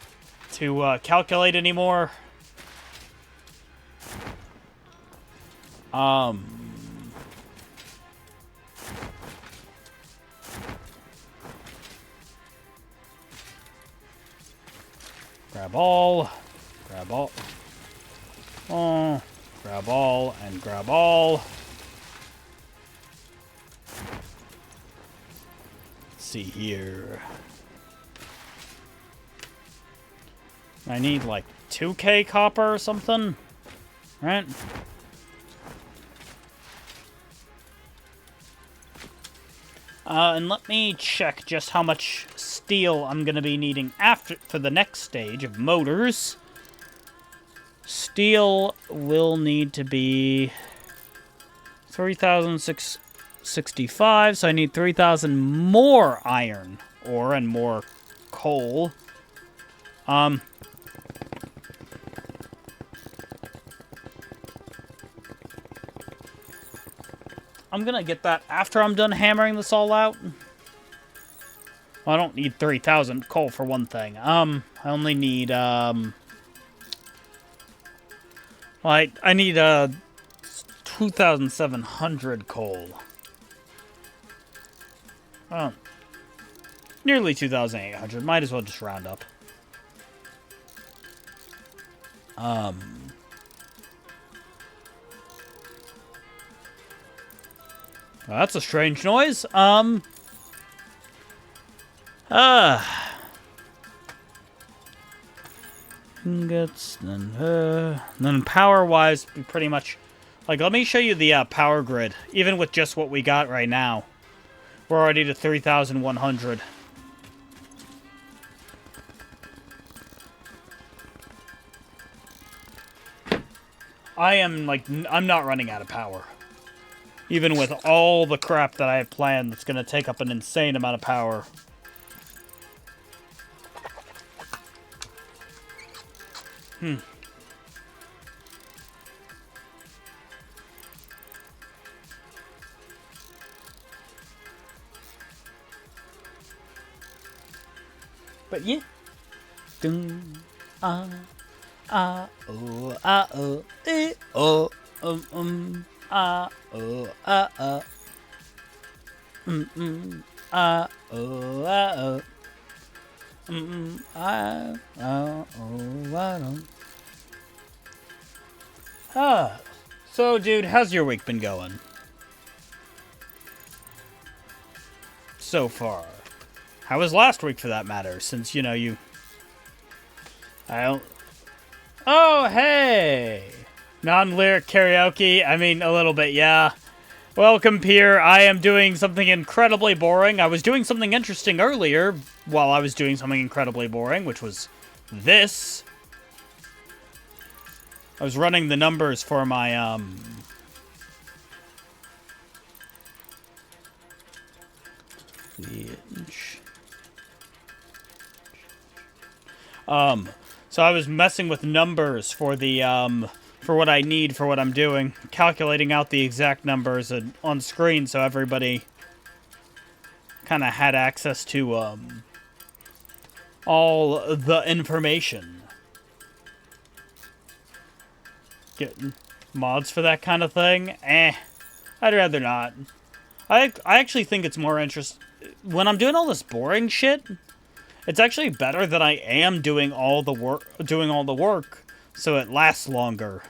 to calculate anymore. Grab all. Grab all. Oh... Grab all, and grab all. Let's see here. I need like 2K copper or something, right? And let me check just how much steel I'm gonna be needing for the next stage of motors. Steel will need to be 3,665, so I need 3,000 more iron ore and more coal. I'm gonna get that after I'm done hammering this all out. Well, I don't need 3,000 coal for one thing. I only need, I need 2,700 coal. Oh, nearly 2,800. Might as well just round up. Well, that's a strange noise. Ingots, then power-wise, pretty much... Like, let me show you the power grid, even with just what we got right now. We're already to 3,100. I'm not running out of power. Even with all the crap that I have planned, that's going to take up an insane amount of power. But yeah. Dun, oh, eh, oh, oh, oh, oh, So, dude, how's your week been going? So far. How was last week, for that matter, since, you know, I don't... Oh, hey! Non-lyric karaoke? I mean, a little bit, yeah. Welcome, Pierre. I am doing something incredibly boring. I was doing something interesting earlier while I was doing something incredibly boring, which was this. I was running the numbers for my, so I was messing with numbers for the, for what I need for what I'm doing. Calculating out the exact numbers on screen so everybody kind of had access to, all the information. Getting mods for that kind of thing? I'd rather not. I actually think it's more interesting. When I'm doing all this boring shit, it's actually better that I am doing all the work, so it lasts longer.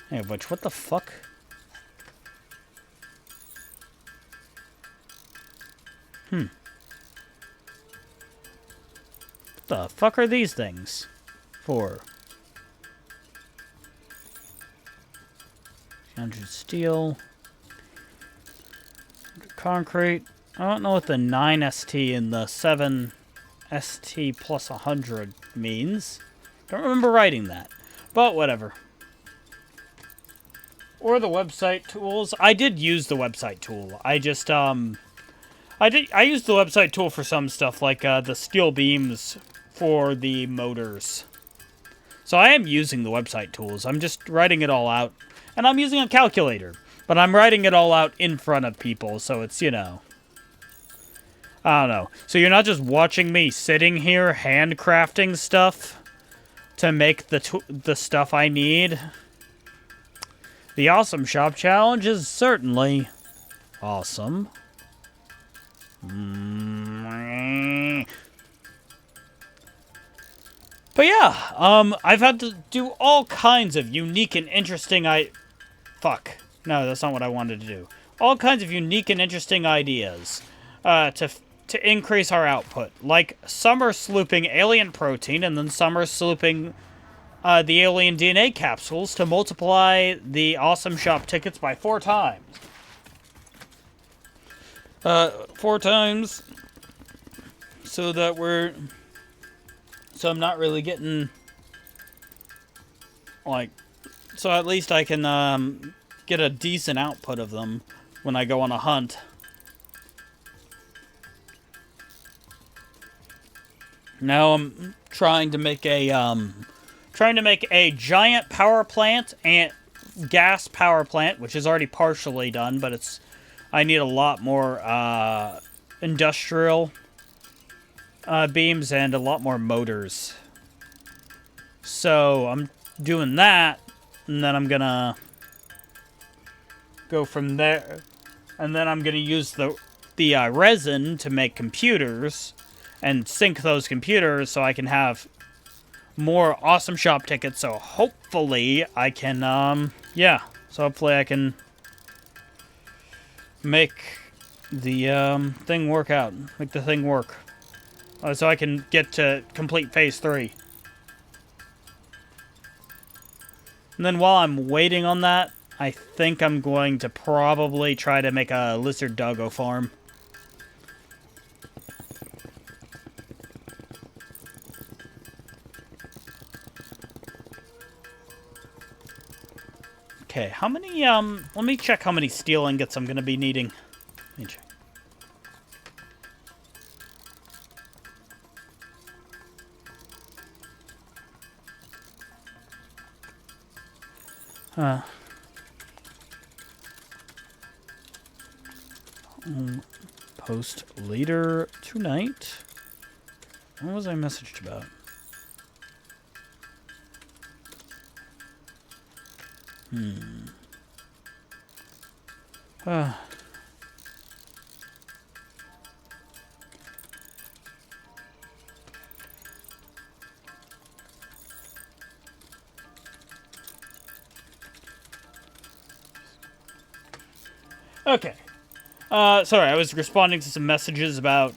Hey, which, what the fuck? What the fuck are these things for? 100 steel. 100 concrete. I don't know what the 9ST and the 7ST plus 100 means. Don't remember writing that. But whatever. Or the website tools. I did use the website tool. I just, I used the website tool for some stuff, like the steel beams for the motors. So I am using the website tools. I'm just writing it all out. And I'm using a calculator. But I'm writing it all out in front of people, so it's, you know... I don't know. So you're not just watching me sitting here handcrafting stuff to make the stuff I need. The Awesome Shop Challenge is certainly awesome. But yeah, I've had to do all kinds of unique and interesting Fuck. No, that's not what I wanted to do. All kinds of unique and interesting ideas to increase our output. Like summer slooping alien protein, and then summer slooping the alien DNA capsules to multiply the Awesome Shop tickets by 4 times. 4 times. So that So I'm not really getting... Like... So at least I can, get a decent output of them when I go on a hunt. Now I'm trying to make a giant power plant and gas power plant, which is already partially done, but I need a lot more industrial beams and a lot more motors. So I'm doing that, and then I'm gonna go from there, and then I'm gonna use the resin to make computers and sync those computers so I can have more Awesome Shop tickets. So hopefully I can, yeah. So hopefully I can make the thing work out. Make the thing work. So I can get to complete phase 3. And then while I'm waiting on that, I think I'm going to probably try to make a lizard doggo farm. Okay, how many, let me check how many steel ingots I'm gonna be needing. Let me check. Post later tonight. What was I messaged about? Okay. Sorry, I was responding to some messages about...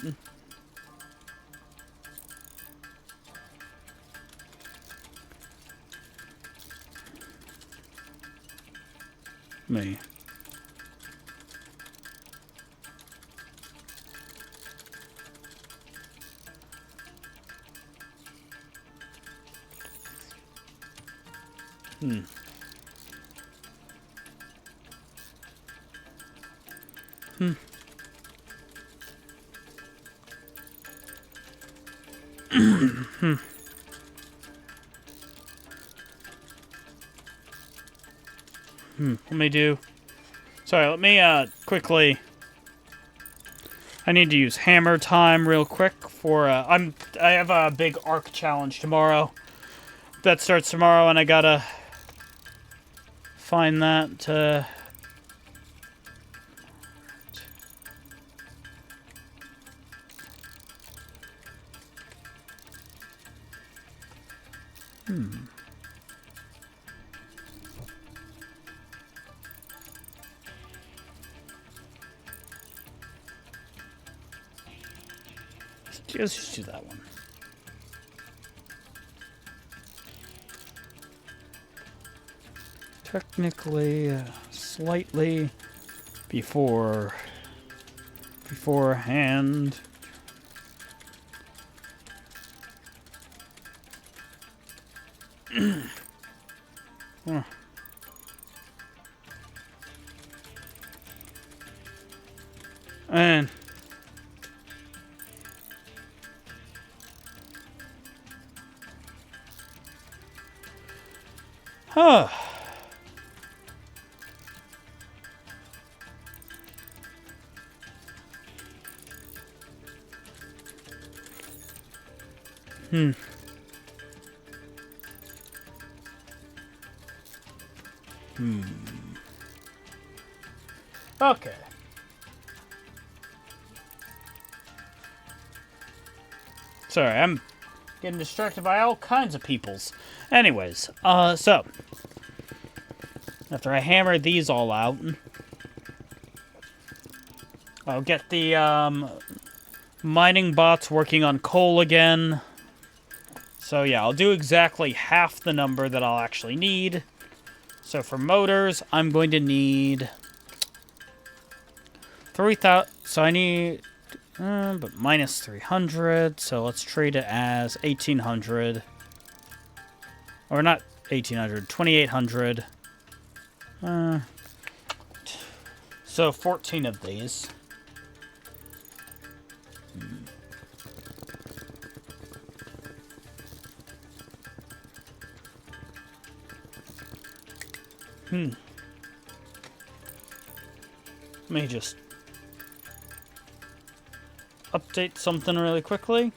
me. Let me do... Sorry, let me, quickly... I need to use hammer time real quick for, I have a big arc challenge tomorrow. That starts tomorrow, and I gotta... find that, Let's just do that one. Technically, slightly beforehand. Huh. And huh. Okay. Sorry, I'm getting distracted by all kinds of peoples. Anyways, so after I hammer these all out, I'll get the mining bots working on coal again. So yeah, I'll do exactly half the number that I'll actually need. So for motors, I'm going to need 3,000. So I need, but minus 300. So let's treat it as 1,800. Or not 1,800, 2,800. So 14 of these. Let me just update something really quickly.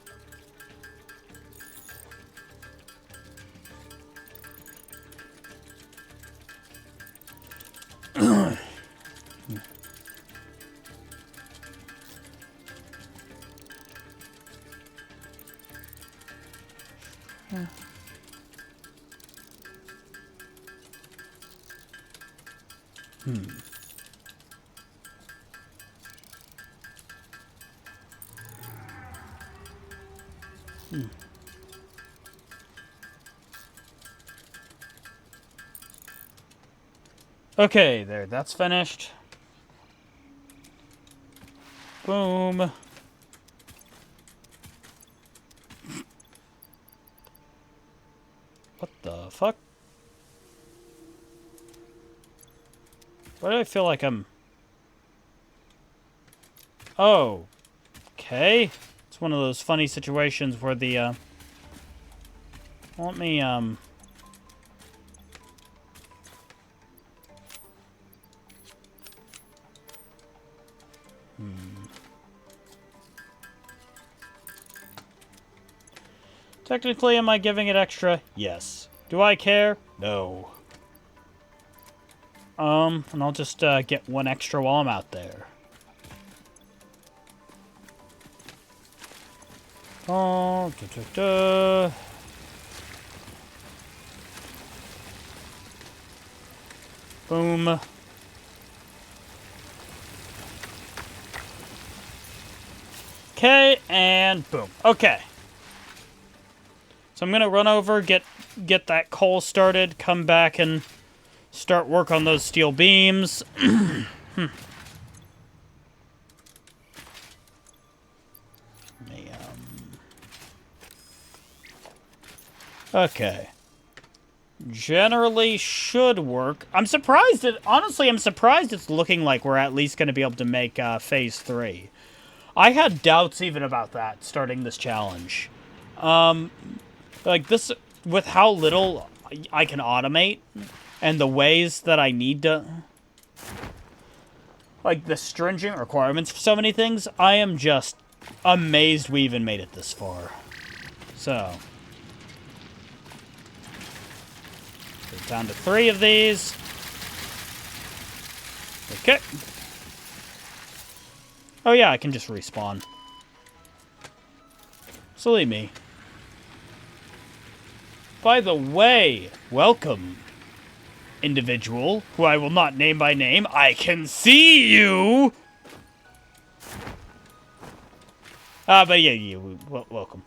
Okay, there, that's finished. Boom. What the fuck? Why do I feel like I'm... Oh. Okay. It's one of those funny situations where the, Let me, Technically, am I giving it extra? Yes. Do I care? No. And I'll just, get one extra while I'm out there. Oh, Boom. Okay, and boom. Okay. So I'm gonna run over, get that coal started, come back and start work on those steel beams. Okay. Generally should work. I'm surprised honestly, I'm surprised it's looking like we're at least gonna be able to make, phase 3. I had doubts even about that, starting this challenge. Like, this, with how little I can automate, and the ways that I need to... Like, the stringent requirements for so many things, I am just amazed we even made it this far. So... We're down to 3 of these. Okay. Oh yeah, I can just respawn. Silly me. By the way, welcome, individual, who I will not name by name. I can see you! But yeah, welcome.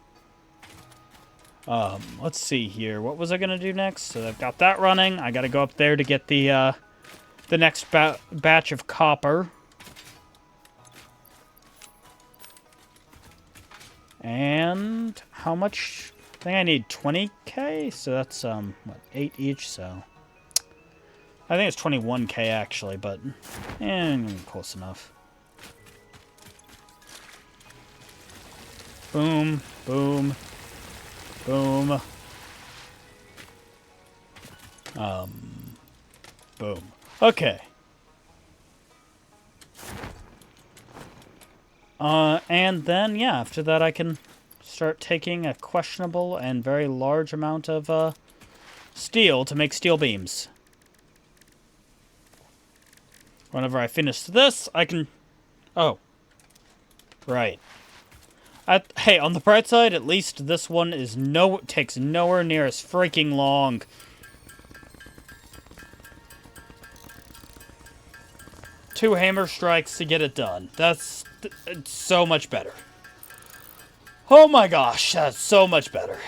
Let's see here. What was I gonna do next? So I've got that running. I gotta go up there to get the next batch of copper. And how much? I think I need 20k, so that's, what, 8 each, so... I think it's 21k, actually, but... close enough. Boom, boom, boom. Boom. Okay. And then, yeah, after that I can start taking a questionable and very large amount of, steel to make steel beams. Whenever I finish this, I can... Oh. Right. Hey, on the bright side, at least this one is takes nowhere near as freaking long. Two hammer strikes to get it done. That's it's so much better. Oh my gosh, that's so much better.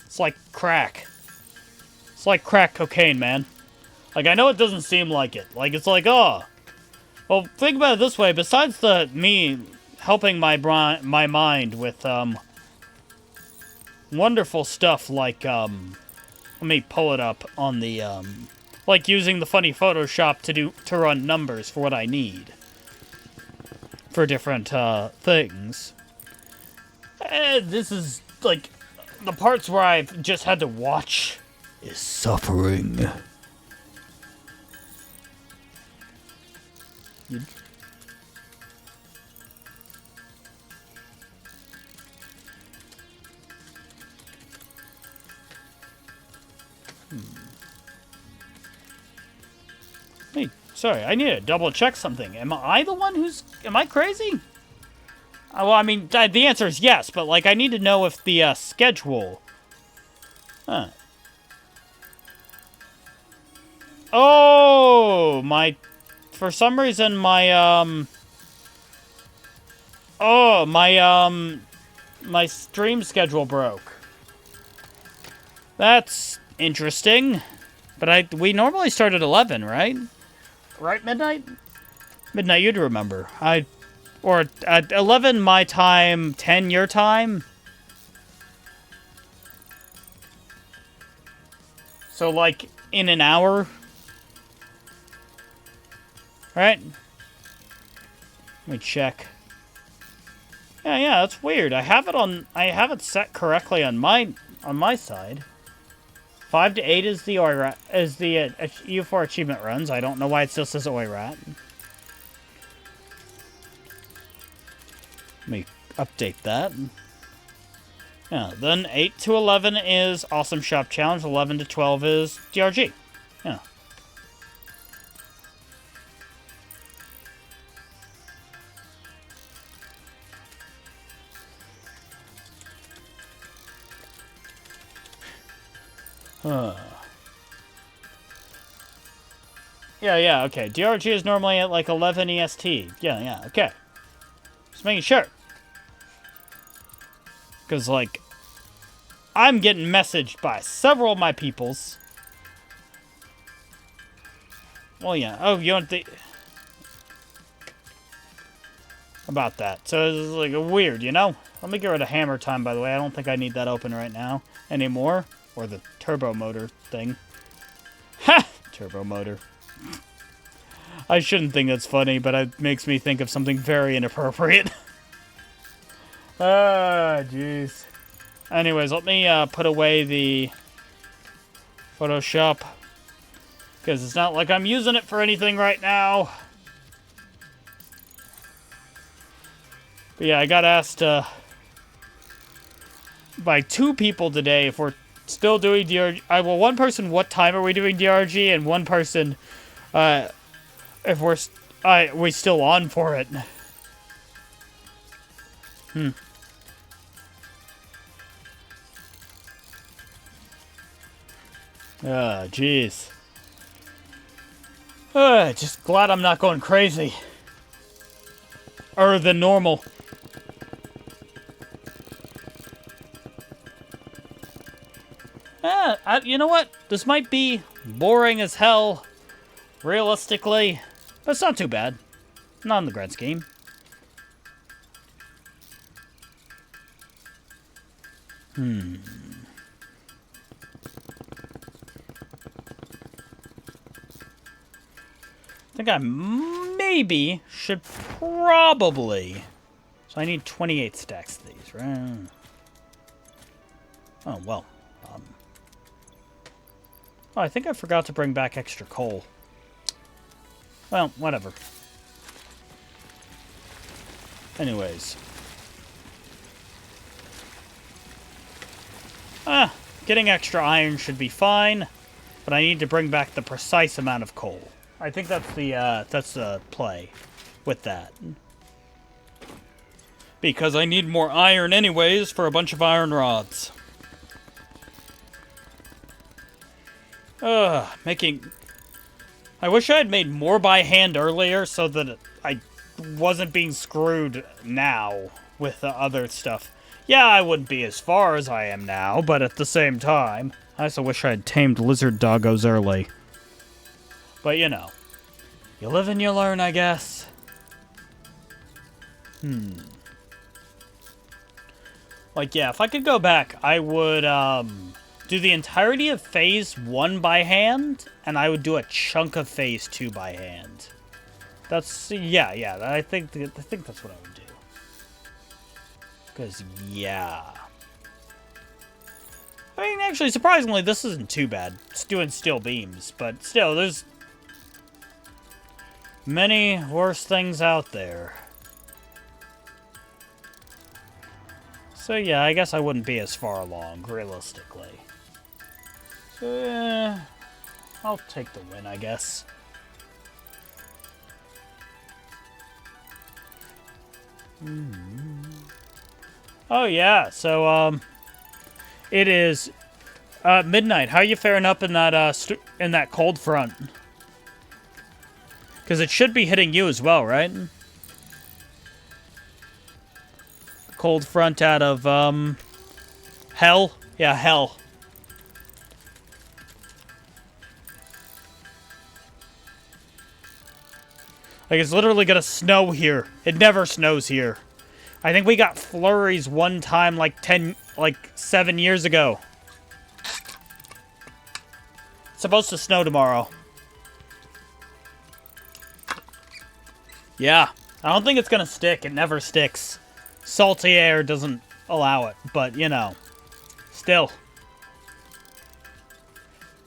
It's like crack. It's like crack cocaine, man. Like, I know it doesn't seem like it. Like, it's like, oh. Well, think about it this way. Besides me helping my mind with, wonderful stuff like, let me pull it up on the, like using the funny Photoshop to run numbers for what I need. For different, things. This is, like, the parts where I've just had to watch is suffering. Hey, sorry, I need to double check something. Am I the one who's... Am I crazy? Well, I mean, the answer is yes, but, like, I need to know if the, schedule... Huh. Oh, for some reason, my my stream schedule broke. That's interesting. But we normally start at 11, right? Right, Midnight? Midnight, you'd remember. Or at 11 my time, 10 your time. So, like, in an hour. Right? Let me check. Yeah, that's weird. I have it set correctly on my side. 5 to 8 is the EU4 achievement runs. I don't know why it still says OIRAT. Let me update that. Yeah, then 8 to 11 is Awesome Shop Challenge. 11 to 12 is DRG. Yeah. Yeah, okay. DRG is normally at like 11 EST. Yeah, okay. Just making sure. Because, like, I'm getting messaged by several of my peoples. Well, yeah. Oh, you don't think... about that. So it's like weird, you know? Let me get rid of hammer time, by the way. I don't think I need that open right now anymore. Or the turbo motor thing. Ha! Turbo motor. I shouldn't think that's funny, but it makes me think of something very inappropriate. Ah, jeez. Anyways, let me put away the Photoshop. Because it's not like I'm using it for anything right now. But yeah, I got asked by 2 people today if we're still doing DRG. Well, one person, what time are we doing DRG? And one person, if we still on for it. Ah, jeez. Just glad I'm not going crazy. Or than normal. You know what? This might be boring as hell, realistically, but it's not too bad. Not in the grand scheme. I think I maybe should probably... So I need 28 stacks of these, right? Oh, well. Oh, I think I forgot to bring back extra coal. Well, whatever. Anyways. Getting extra iron should be fine, but I need to bring back the precise amount of coal. I think that's the play with that. Because I need more iron anyways for a bunch of iron rods. I wish I had made more by hand earlier so that I wasn't being screwed now with the other stuff. Yeah, I wouldn't be as far as I am now, but at the same time, I also wish I had tamed lizard doggos early. But you know, you live and you learn, I guess. Like, yeah, if I could go back, I would, do the entirety of Phase 1 by hand, and I would do a chunk of Phase 2 by hand. That's, yeah, I think that's what I would do. Because, yeah. I mean, actually, surprisingly, this isn't too bad. It's doing steel beams, but still, there's many worse things out there. So, yeah, I guess I wouldn't be as far along, realistically. So, I'll take the win, I guess. Oh, yeah, so, it is, midnight. How are you faring up in that cold front? Because it should be hitting you as well, right? Cold front out of, hell? Yeah, hell. Like, it's literally gonna snow here. It never snows here. I think we got flurries one time, like 7 years ago. It's supposed to snow tomorrow. Yeah. I don't think it's gonna stick. It never sticks. Salty air doesn't allow it, but, you know. Still.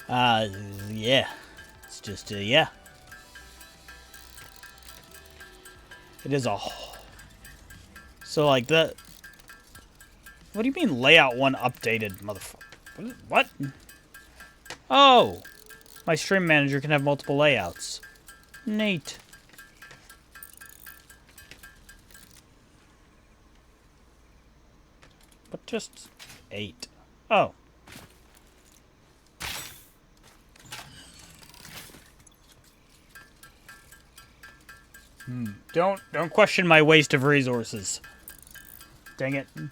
Yeah. It's just, yeah. It is a... So, like, the... What do you mean layout 1 updated, motherfucker? What? Oh! My stream manager can have multiple layouts. Neat. But just 8. Oh. Don't question my waste of resources. Dang it. You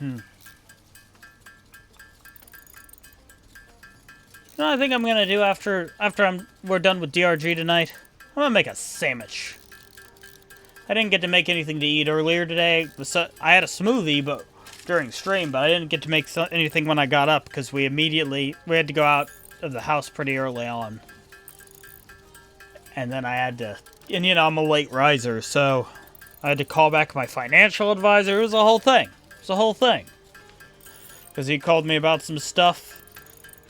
know what I think I'm gonna do after we're done with DRG tonight? I'm gonna make a sandwich. I didn't get to make anything to eat earlier today. I had a smoothie, but during stream, but I didn't get to make anything when I got up because we had to go out of the house pretty early on. And then I had to, and you know, I'm a late riser, so I had to call back my financial advisor. It was a whole thing. It's a whole thing. Because he called me about some stuff.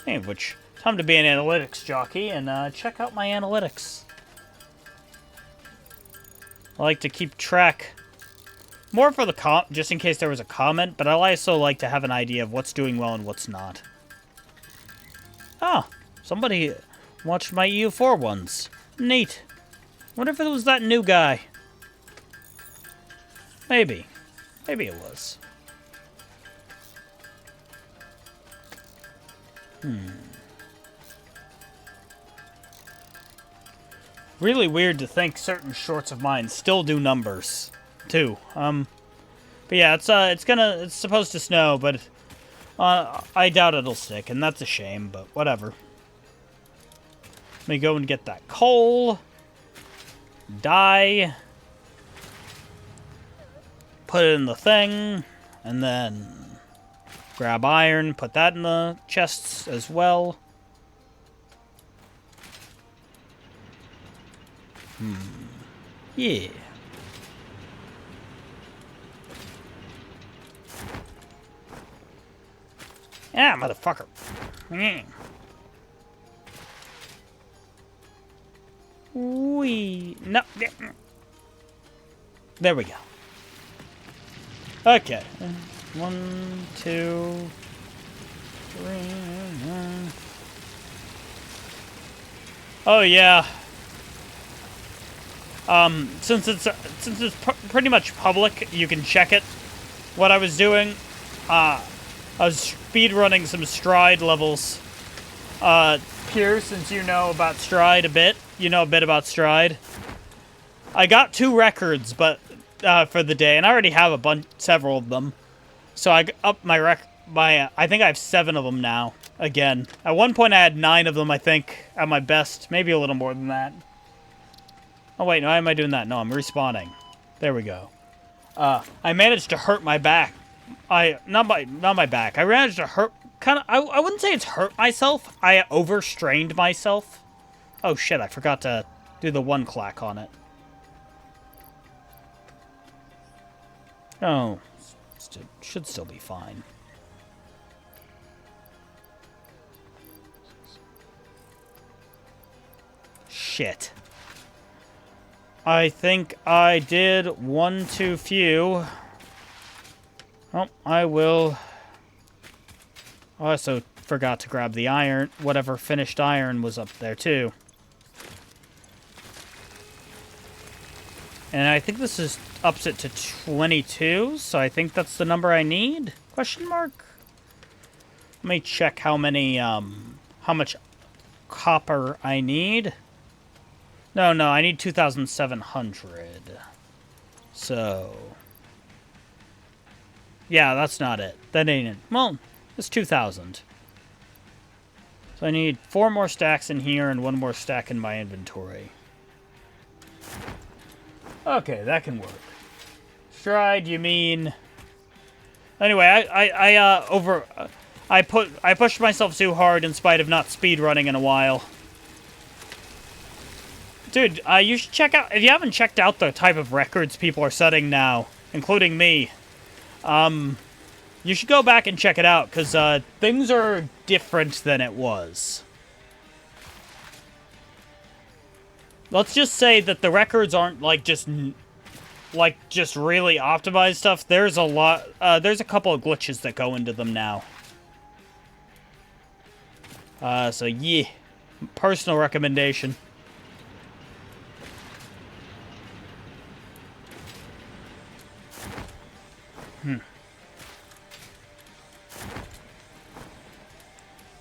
Hey, which, time to be an analytics jockey and check out my analytics. I like to keep track. More for the just in case there was a comment, but I also like to have an idea of what's doing well and what's not. Oh, somebody watched my EU4 ones. Neat. Wonder if it was that new guy. Maybe. Maybe it was. Really weird to think certain shorts of mine still do numbers, too. But yeah, it's supposed to snow, but I doubt it'll stick, and that's a shame, but whatever. Let me go and get that coal. Dye. Put it in the thing, and then grab iron, put that in the chests as well. Yeah. Yeah, motherfucker. Wee. No. There we go. Okay. 1, 2, 3. Oh yeah. Since it's pretty much public, you can check it. What I was doing, I was speedrunning some Stride levels. Pierce, since you know about Stride a bit, you know a bit about Stride. I got 2 records, but for the day, and I already have several of them. So I upped my I think I have 7 of them now. Again, at one point I had 9 of them. I think at my best, maybe a little more than that. Oh wait, why am I doing that? No, I'm respawning. There we go. I managed to hurt my back. Not my back. I managed to hurt. I wouldn't say it's hurt myself. I overstrained myself. Oh shit! I forgot to do the 1 clack on it. Oh, should still be fine. Shit. I think I did one too few. Oh, I will. I also forgot to grab the iron. Whatever finished iron was up there too. And I think this ups it to 22, so I think that's the number I need? Question mark? Let me check how much copper I need. No, I need 2,700. So... yeah, that's not it. That ain't it. Well, it's 2,000. So I need 4 more stacks in here and 1 more stack in my inventory. Okay, that can work. Stride, you mean... anyway, I pushed myself too hard in spite of not speedrunning in a while. Dude, you should check out... if you haven't checked out the type of records people are setting now, including me, you should go back and check it out, because things are different than it was. Let's just say that the records aren't, just really optimized stuff. There's a lot... there's a couple of glitches that go into them now. So yeah. Personal recommendation.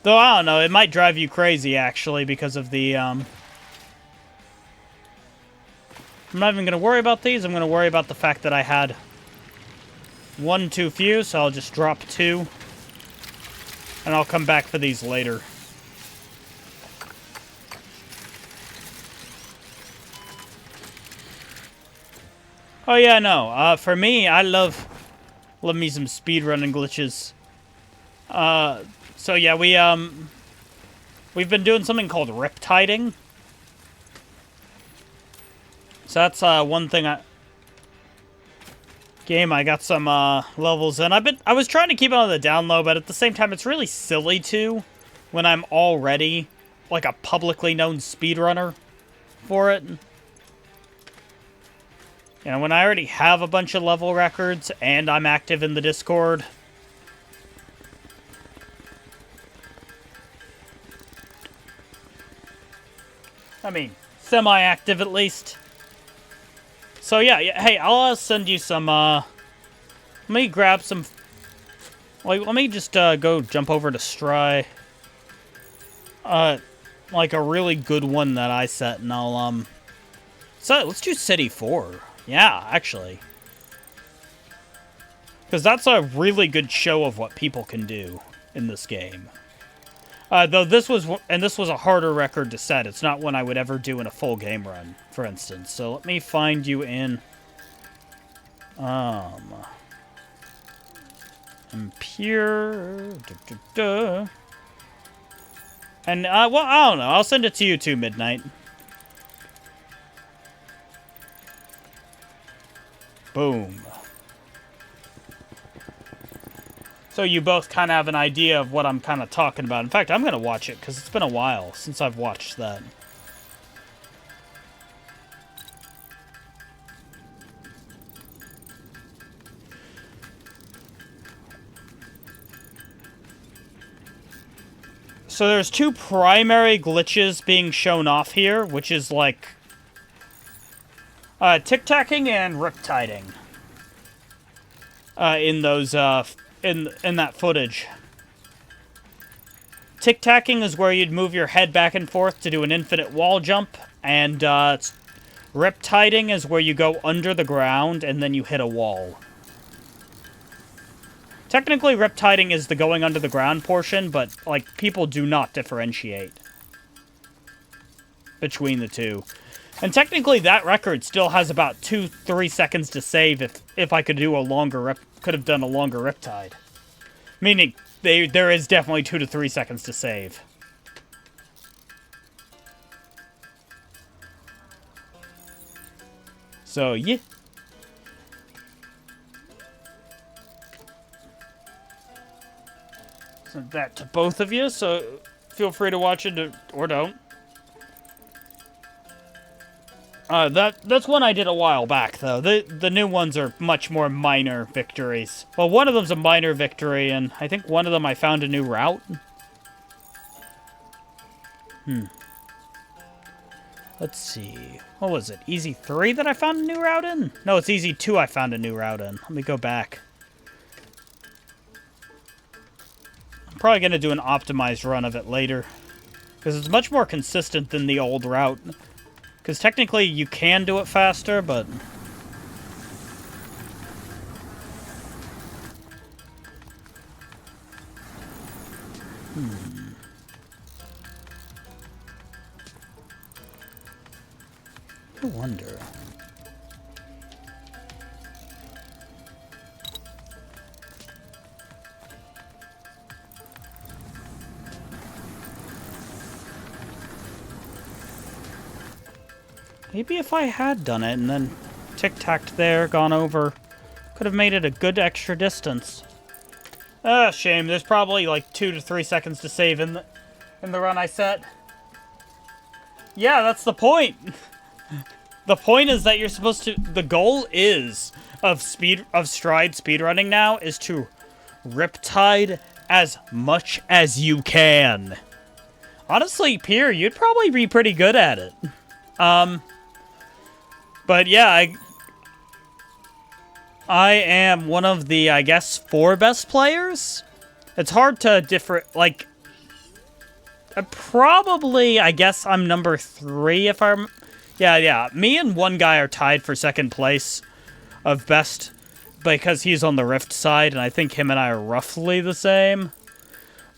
Though, I don't know, it might drive you crazy, actually, because of the, I'm not even going to worry about these. I'm going to worry about the fact that I had 1 too few, so I'll just drop 2. And I'll come back for these later. Oh, yeah, no. For me, I love me some speedrunning glitches. So yeah, we've been doing something called riptiding. So that's one thing I got some levels in. I was trying to keep it on the down low, but at the same time it's really silly to when I'm already like a publicly known speedrunner for it. You know, when I already have a bunch of level records and I'm active in the Discord. I mean, semi-active at least. So yeah, hey, I'll send you some, let me grab some, let me just, go jump over to Stry. Like a really good one that I set, and I'll, so let's do City 4. Yeah, actually. Because that's a really good show of what people can do in this game. Though this was a harder record to set. It's not one I would ever do in a full game run, for instance. So let me find you in, Impure, and, well, I don't know. I'll send it to you too, Midnight. Boom. So you both kind of have an idea of what I'm kind of talking about. In fact, I'm going to watch it, because it's been a while since I've watched that. So there's 2 primary glitches being shown off here, which is like... tic-tacking and riptiding. In those, in that footage. Tic-tacking is where you'd move your head back and forth to do an infinite wall jump, and riptiding is where you go under the ground and then you hit a wall. Technically, riptiding is the going under the ground portion, but, like, people do not differentiate between the two. And technically, that record still has about 2-3 seconds to save if I could do a longer could have done a longer riptide. Meaning, there is definitely 2 to 3 seconds to save. So, yeah. Send that to both of you, so feel free to watch it or don't. That's one I did a while back, though. The new ones are much more minor victories. Well, one of them's a minor victory, and I think one of them I found a new route. Let's see. What was it? Easy 3 that I found a new route in? No, it's Easy 2 I found a new route in. Let me go back. I'm probably going to do an optimized run of it later, because it's much more consistent than the old route. Because technically you can do it faster, but... I wonder. Maybe if I had done it and then tic-tacked there, gone over, could have made it a good extra distance. Ah, shame. There's probably like 2 to 3 seconds to save in the run I set. Yeah, that's the point. The point is that you're supposed to... The goal is of Stride speedrunning now is to Riptide as much as you can. Honestly, Pierre, you'd probably be pretty good at it. But yeah, I am one of the, I guess, 4 best players. It's hard to like, probably, I guess I'm number 3 if I'm, yeah. Me and one guy are tied for 2nd place of best because he's on the Rift side, and I think him and I are roughly the same.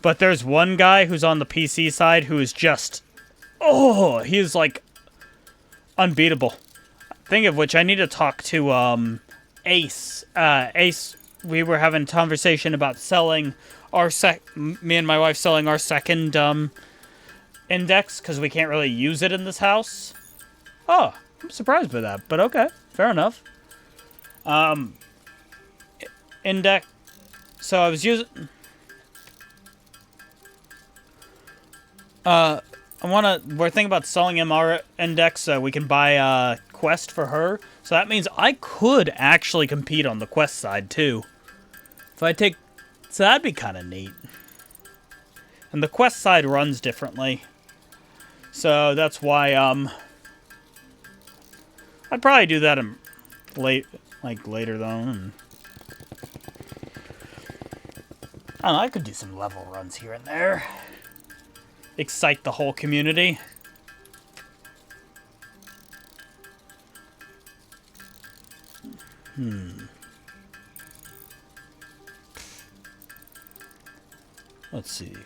But there's one guy who's on the PC side who is just, he's like unbeatable. Think of which, I need to talk to Ace. Ace, we were having a conversation about selling our me and my wife selling our 2nd index because we can't really use it in this house. Oh, I'm surprised by that, but okay, fair enough. Index. So I was using. We're thinking about selling him our index so we can buy a quest for her. So that means I could actually compete on the quest side too. If I take... So that'd be kind of neat. And the quest side runs differently. So that's why, I'd probably do that in later though. And I don't know, I could do some level runs here and there. Excite the whole community. Let's see here.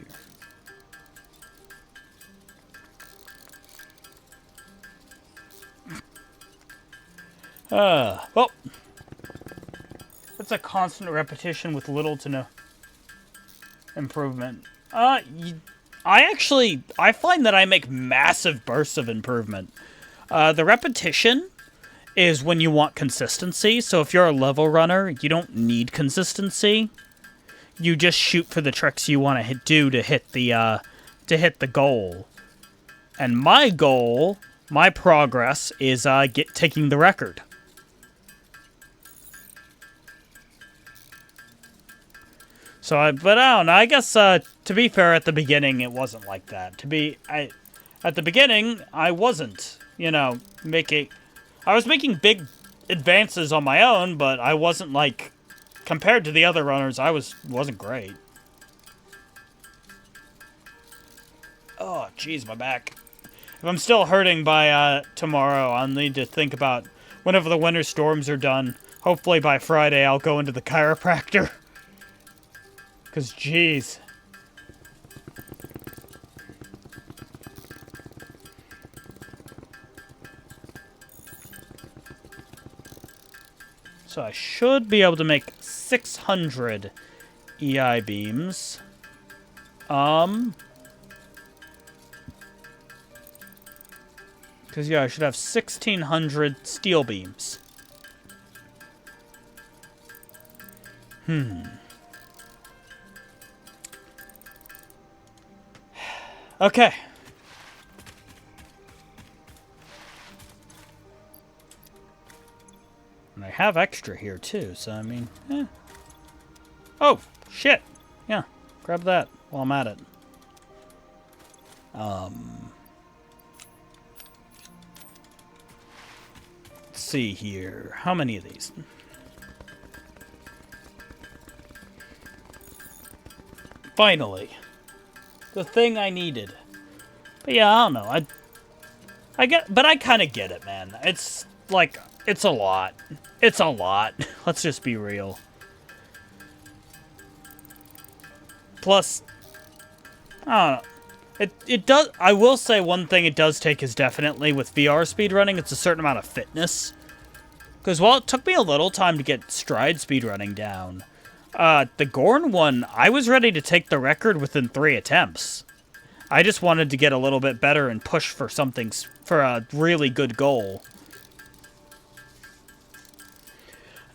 Well, it's a constant repetition with little to no improvement. I find that I make massive bursts of improvement. The repetition is when you want consistency. So if you're a level runner, you don't need consistency. You just shoot for the tricks you want to do to hit the goal. And my goal, my progress, is taking the record. So, but I don't know. I guess to be fair, at the beginning it wasn't like that. At the beginning I wasn't, making. I was making big advances on my own, but I wasn't like, compared to the other runners, I wasn't great. Oh, jeez, my back. If I'm still hurting by tomorrow, I'll need to think about whenever the winter storms are done. Hopefully by Friday I'll go into the chiropractor. Because, jeez. So I should be able to make 600 EI beams. Because, yeah, I should have 1,600 steel beams. Okay. And I have extra here, too, so, I mean, Oh, shit. Yeah, grab that while I'm at it. Let's see here. How many of these? Finally. The thing I needed. But yeah, I don't know. But I kind of get it, man. It's like, it's a lot. It's a lot. Let's just be real. Plus, I don't know. It does. I will say one thing it does take is definitely with VR speedrunning, it's a certain amount of fitness. Because while it took me a little time to get stride speedrunning down, the Gorn one, I was ready to take the record within 3 attempts. I just wanted to get a little bit better and push for something, for a really good goal.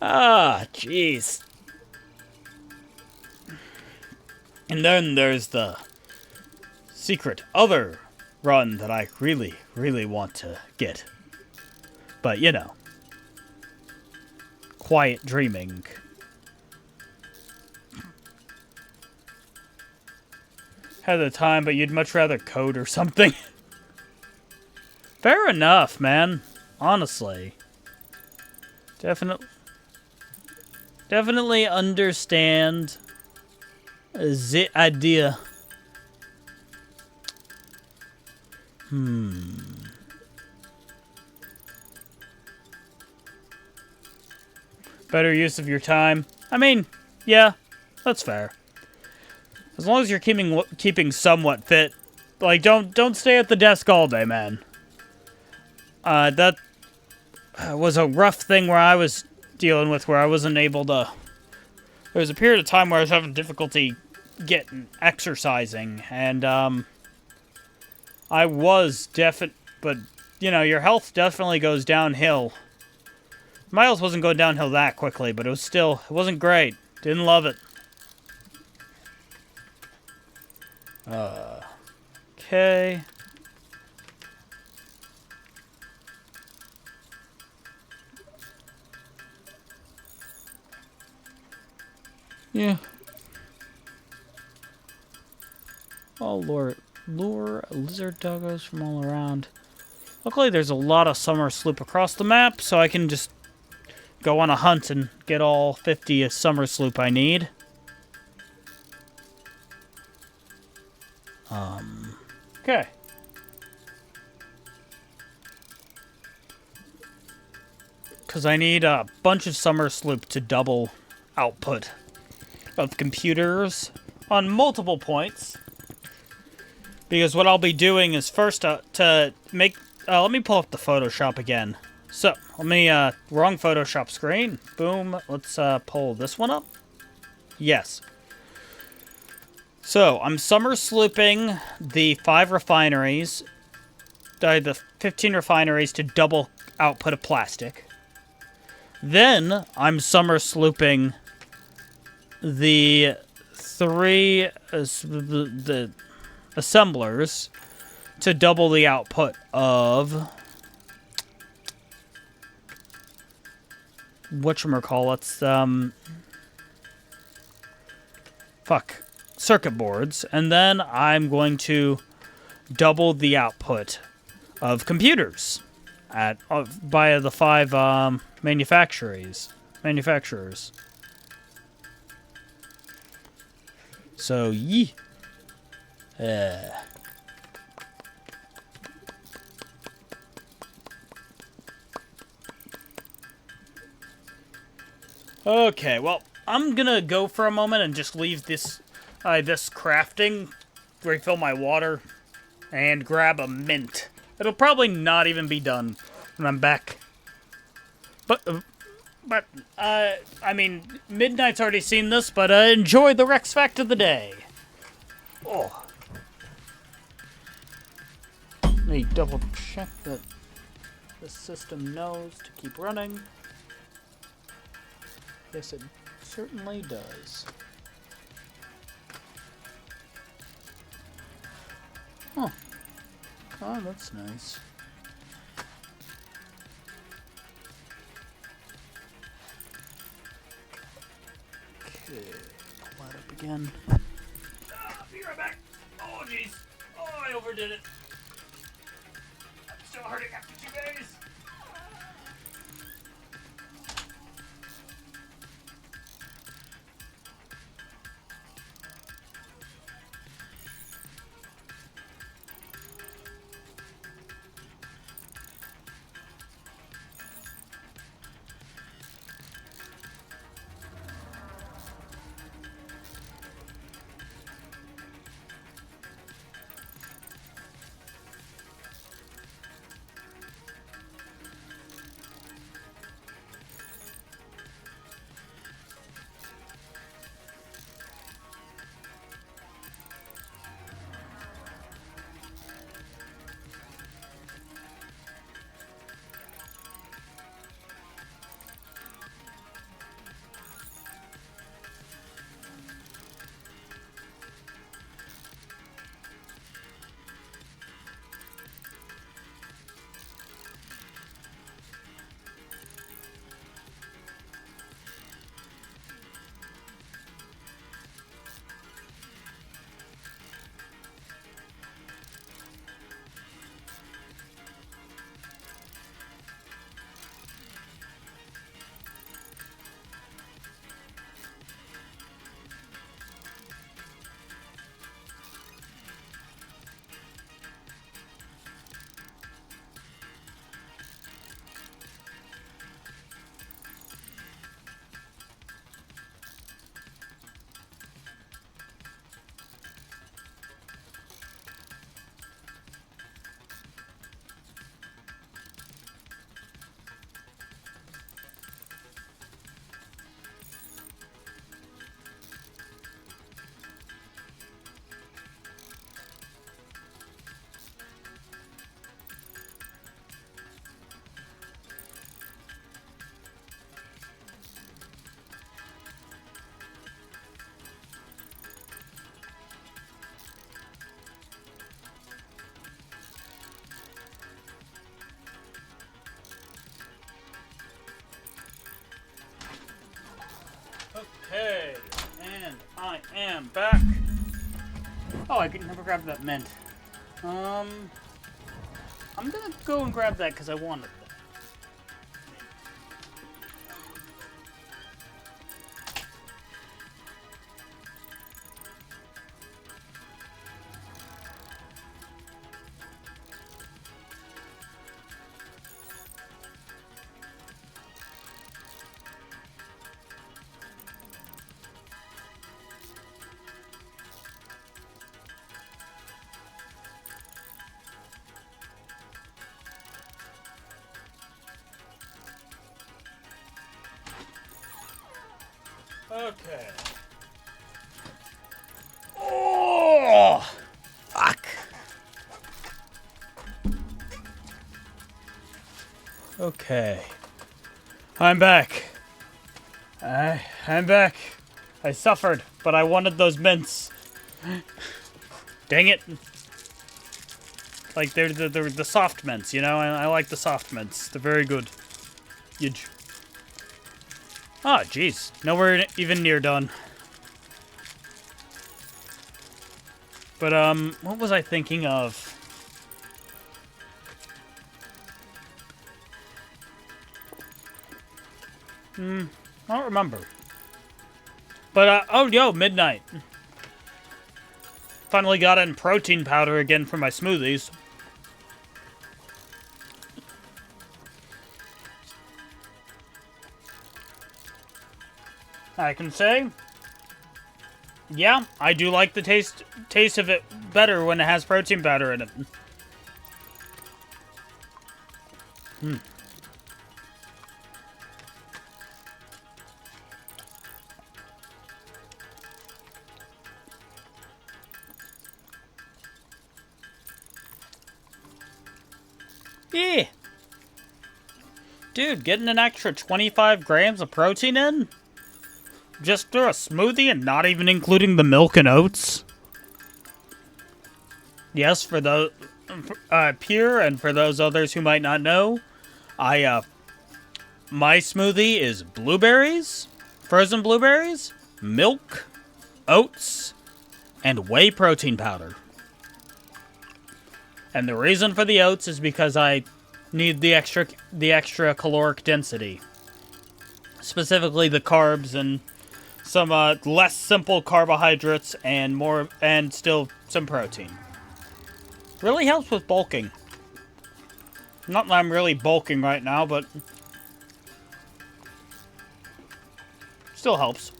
Ah, jeez. And then there's the secret other run that I really, really want to get. But, you know. Quiet dreaming. Had the time, but you'd much rather code or something. Fair enough, man. Honestly. Definitely understand the idea. Better use of your time. I mean, yeah, that's fair. As long as you're keeping somewhat fit, like don't stay at the desk all day, man. That was a rough thing where I was dealing with, where I wasn't able to. There was a period of time where I was having difficulty exercising, and I was but you know, your health definitely goes downhill. My health wasn't going downhill that quickly, but it wasn't great. Didn't love it. Okay. Yeah. Oh, lure lizard doggos from all around. Luckily, there's a lot of summer sloop across the map, so I can just go on a hunt and get all 50 summer sloop I need. Okay. Because I need a bunch of summer sloop to double output of computers on multiple points. Because what I'll be doing is first to make... let me pull up the Photoshop again. So, let me... wrong Photoshop screen. Boom. Let's pull this one up. Yes. So, I'm summer slooping the 5 refineries. The 15 refineries to double output of plastic. Then, I'm summer slooping the 3... the assemblers to double the output of whatchamacallits, circuit boards, and then I'm going to double the output of computers by the 5 manufacturers. So, yee. Okay, well, I'm gonna go for a moment and just leave this crafting, refill my water, and grab a mint. It'll probably not even be done when I'm back. But I mean, Midnight's already seen this, but enjoy the Rex fact of the day. Oh. Let me double check that the system knows to keep running. Yes, it certainly does. Huh. Oh, that's nice. Okay, pull that up again. Be right back. Oh, jeez. Oh, I overdid it. I'm still hurting after 2 days. And back. Oh, I could never grab that mint. I'm gonna go and grab that because I wanted that. Okay. Oh! Fuck. Okay. I'm back. I'm back. I suffered, but I wanted those mints. Dang it. Like, they're the soft mints, you know? I like the soft mints. They're very good. Huge. Oh, jeez. Nowhere even near done. But, what was I thinking of? I don't remember. But, oh, yo, midnight. Finally got in protein powder again for my smoothies. I can say, yeah, I do like the taste of it better when it has protein powder in it. Yeah. Dude, getting an extra 25 grams of protein in? Just through a smoothie and not even including the milk and oats? Yes, for those pure and for those others who might not know, my smoothie is blueberries, frozen blueberries, milk, oats, and whey protein powder. And the reason for the oats is because I need the extra caloric density. Specifically the carbs and some less simple carbohydrates and still some protein. Really helps with bulking. Not that I'm really bulking right now, but still helps.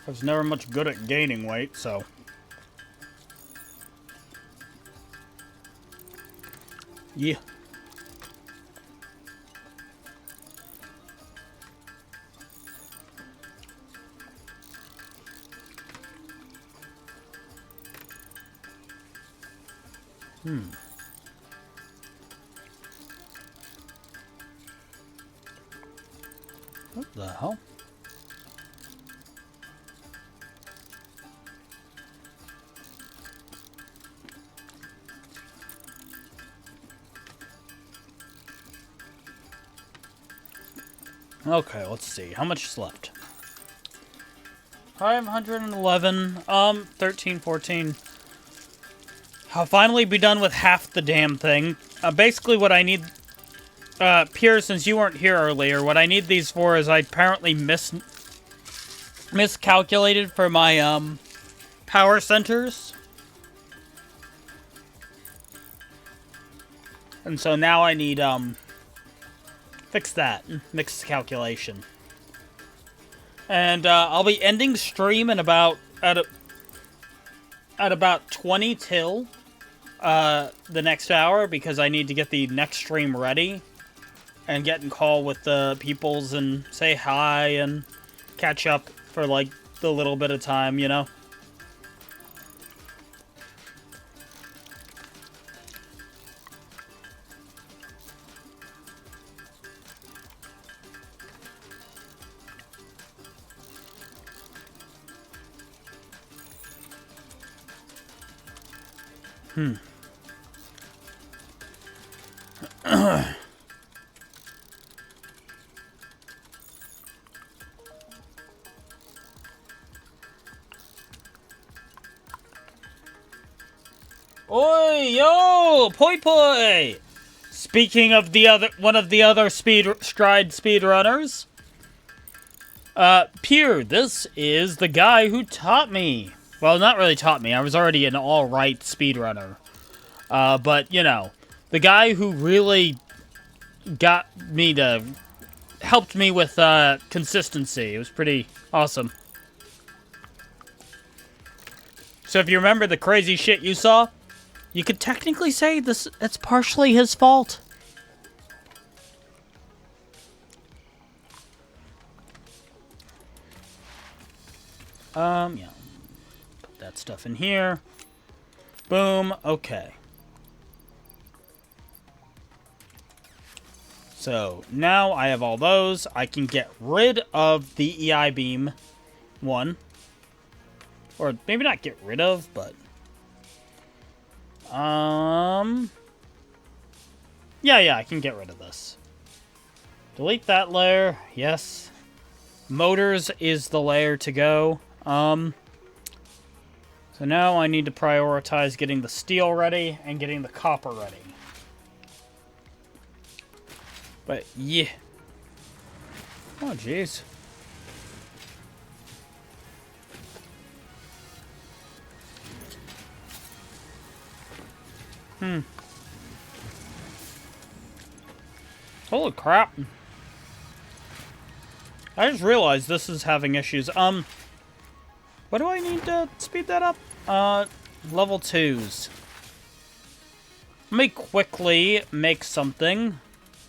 I was never much good at gaining weight, so. Yeah. What the hell? Okay, let's see. How much is left? 511, 13, 14. I'll finally be done with half the damn thing. Basically what I need, Pierre, since you weren't here earlier, what I need these for is I apparently miscalculated for my, power centers. And so now I need, fix that. Miscalculation. And, I'll be ending stream in about, at about 20 till, the next hour, because I need to get the next stream ready. And get in call with the peoples and say hi and catch up for, like, the little bit of time, you know? Oi, yo, poi poi! Speaking of one of the other Stride speedrunners, Pierre, this is the guy who taught me. Well, not really taught me. I was already an all-right speedrunner. But, you know, the guy who really helped me with, consistency. It was pretty awesome. So if you remember the crazy shit you saw, you could technically say it's partially his fault. Yeah. Put that stuff in here. Boom. Okay. So, now I have all those. I can get rid of the EI beam one. Or maybe not get rid of, but... Yeah, I can get rid of this. Delete that layer. Yes. Motors is the layer to go. So now I need to prioritize getting the steel ready and getting the copper ready. But, yeah. Oh, jeez. Holy crap. I just realized this is having issues. What do I need to speed that up? Level 2s. Let me quickly make something.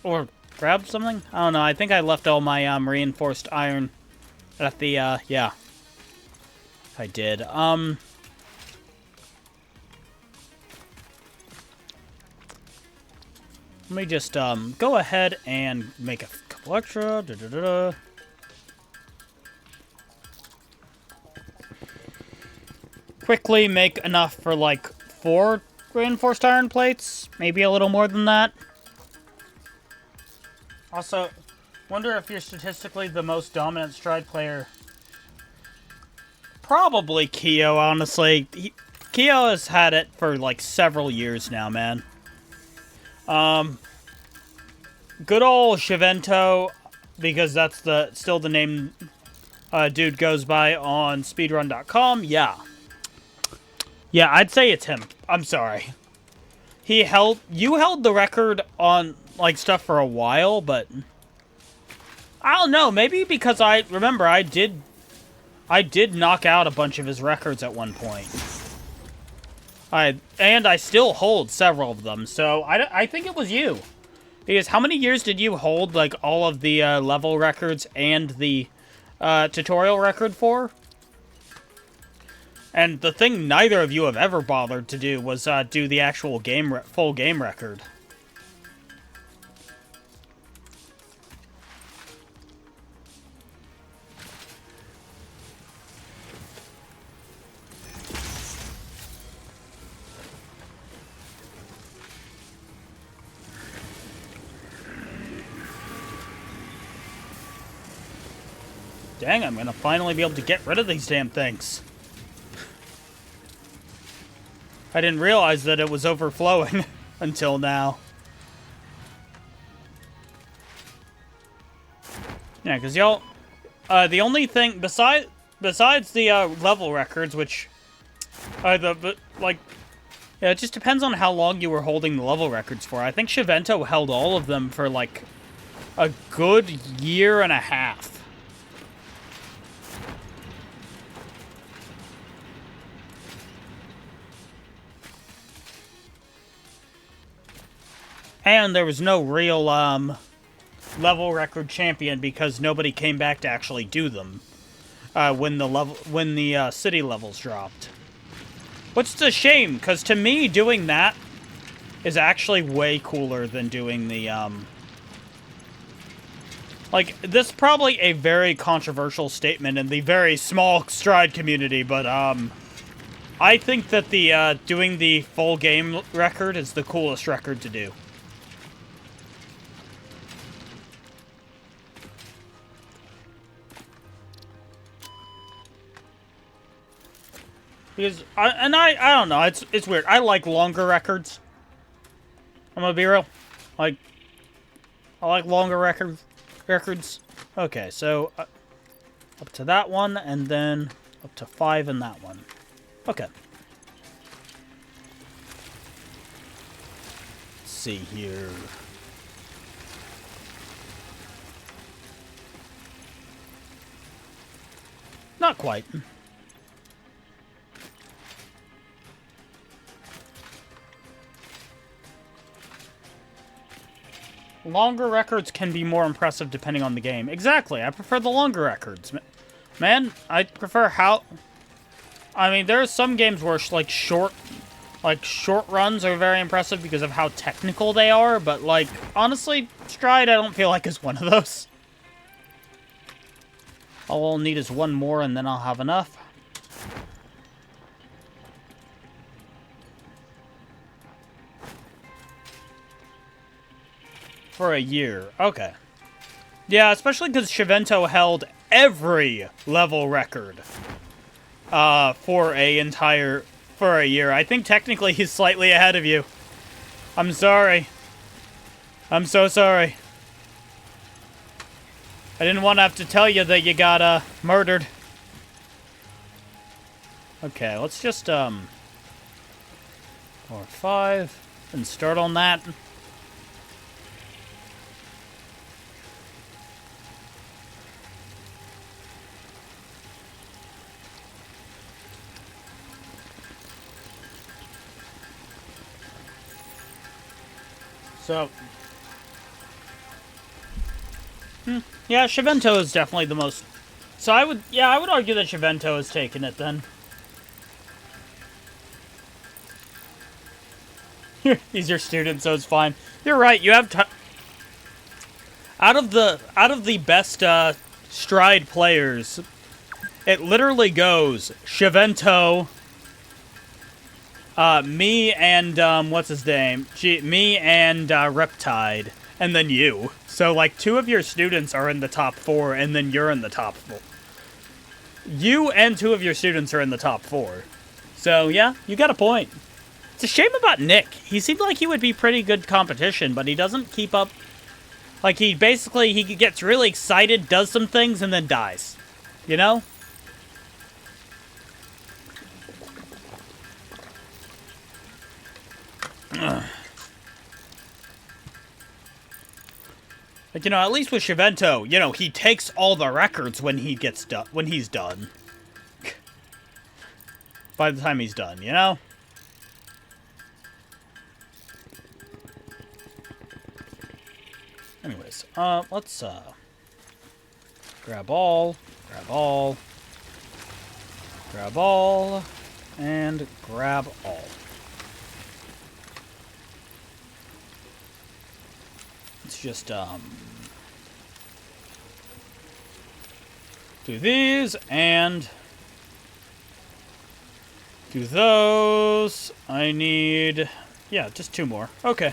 Or grab something? I don't know. I think I left all my, reinforced iron at the, yeah. I did. Let me just, go ahead and make a couple extra. Quickly make enough for, like, 4 reinforced iron plates. Maybe a little more than that. Also, wonder if you're statistically the most dominant Stride player. Probably Keo, honestly. Keo has had it for, like, several years now, man. Good old Shivento, because that's still the name dude goes by on speedrun.com. Yeah, I'd say it's him. I'm sorry. You held the record on, like, stuff for a while, but I don't know, maybe because I did knock out a bunch of his records at one point. I still hold several of them, so I think it was you. Because how many years did you hold, like, all of the level records and the tutorial record for? And the thing neither of you have ever bothered to do was do the actual full game record. Dang, I'm gonna finally be able to get rid of these damn things. I didn't realize that it was overflowing until now. Yeah, because y'all... the only thing... Besides the level records, which... Yeah, it just depends on how long you were holding the level records for. I think Shivento held all of them for, like, a good year and a half. And there was no real, level record champion because nobody came back to actually do them, when the city levels dropped. Which is a shame, because to me, doing that is actually way cooler than doing the, Like, this is probably a very controversial statement in the very small Stride community, but, I think that the, doing the full game record is the coolest record to do. Because I don't know. It's weird. I like longer records. I'm gonna be real. Like, I like longer records. Okay, so up to that one, and then up to 5 in that one. Okay. Let's see here. Not quite. Longer records can be more impressive depending on the game. Exactly, I prefer the longer records. Man, I prefer how... I mean, there are some games where, like, short runs are very impressive because of how technical they are, but, like, honestly, Stride I don't feel like is one of those. All I'll need is one more and then I'll have enough. For a year. Okay. Yeah, especially because Shivento held every level record for a year. I think technically he's slightly ahead of you. I'm sorry. I'm so sorry. I didn't want to have to tell you that you got murdered. Okay, let's just 4 or 5 and start on that. So, yeah, Shivento is definitely the most... So I would argue that Shivento has taken it then. He's your student, so it's fine. You're right, you have out of the best Stride players, it literally goes Shivento, me and, what's his name? Me and, Riptide, and then you. So, like, 2 of your students are in the top 4, and then you're in the top 4. You and 2 of your students are in the top 4. So, yeah, you got a point. It's a shame about Nick. He seemed like he would be pretty good competition, but he doesn't keep up. Like, he gets really excited, does some things, and then dies. You know? Like, you know, at least with Shivento, you know, he takes all the records when he's done. By the time he's done, you know? Anyways, let's, grab all, and grab all. Let's just, do these, and do those. I need, yeah, just 2 more. Okay.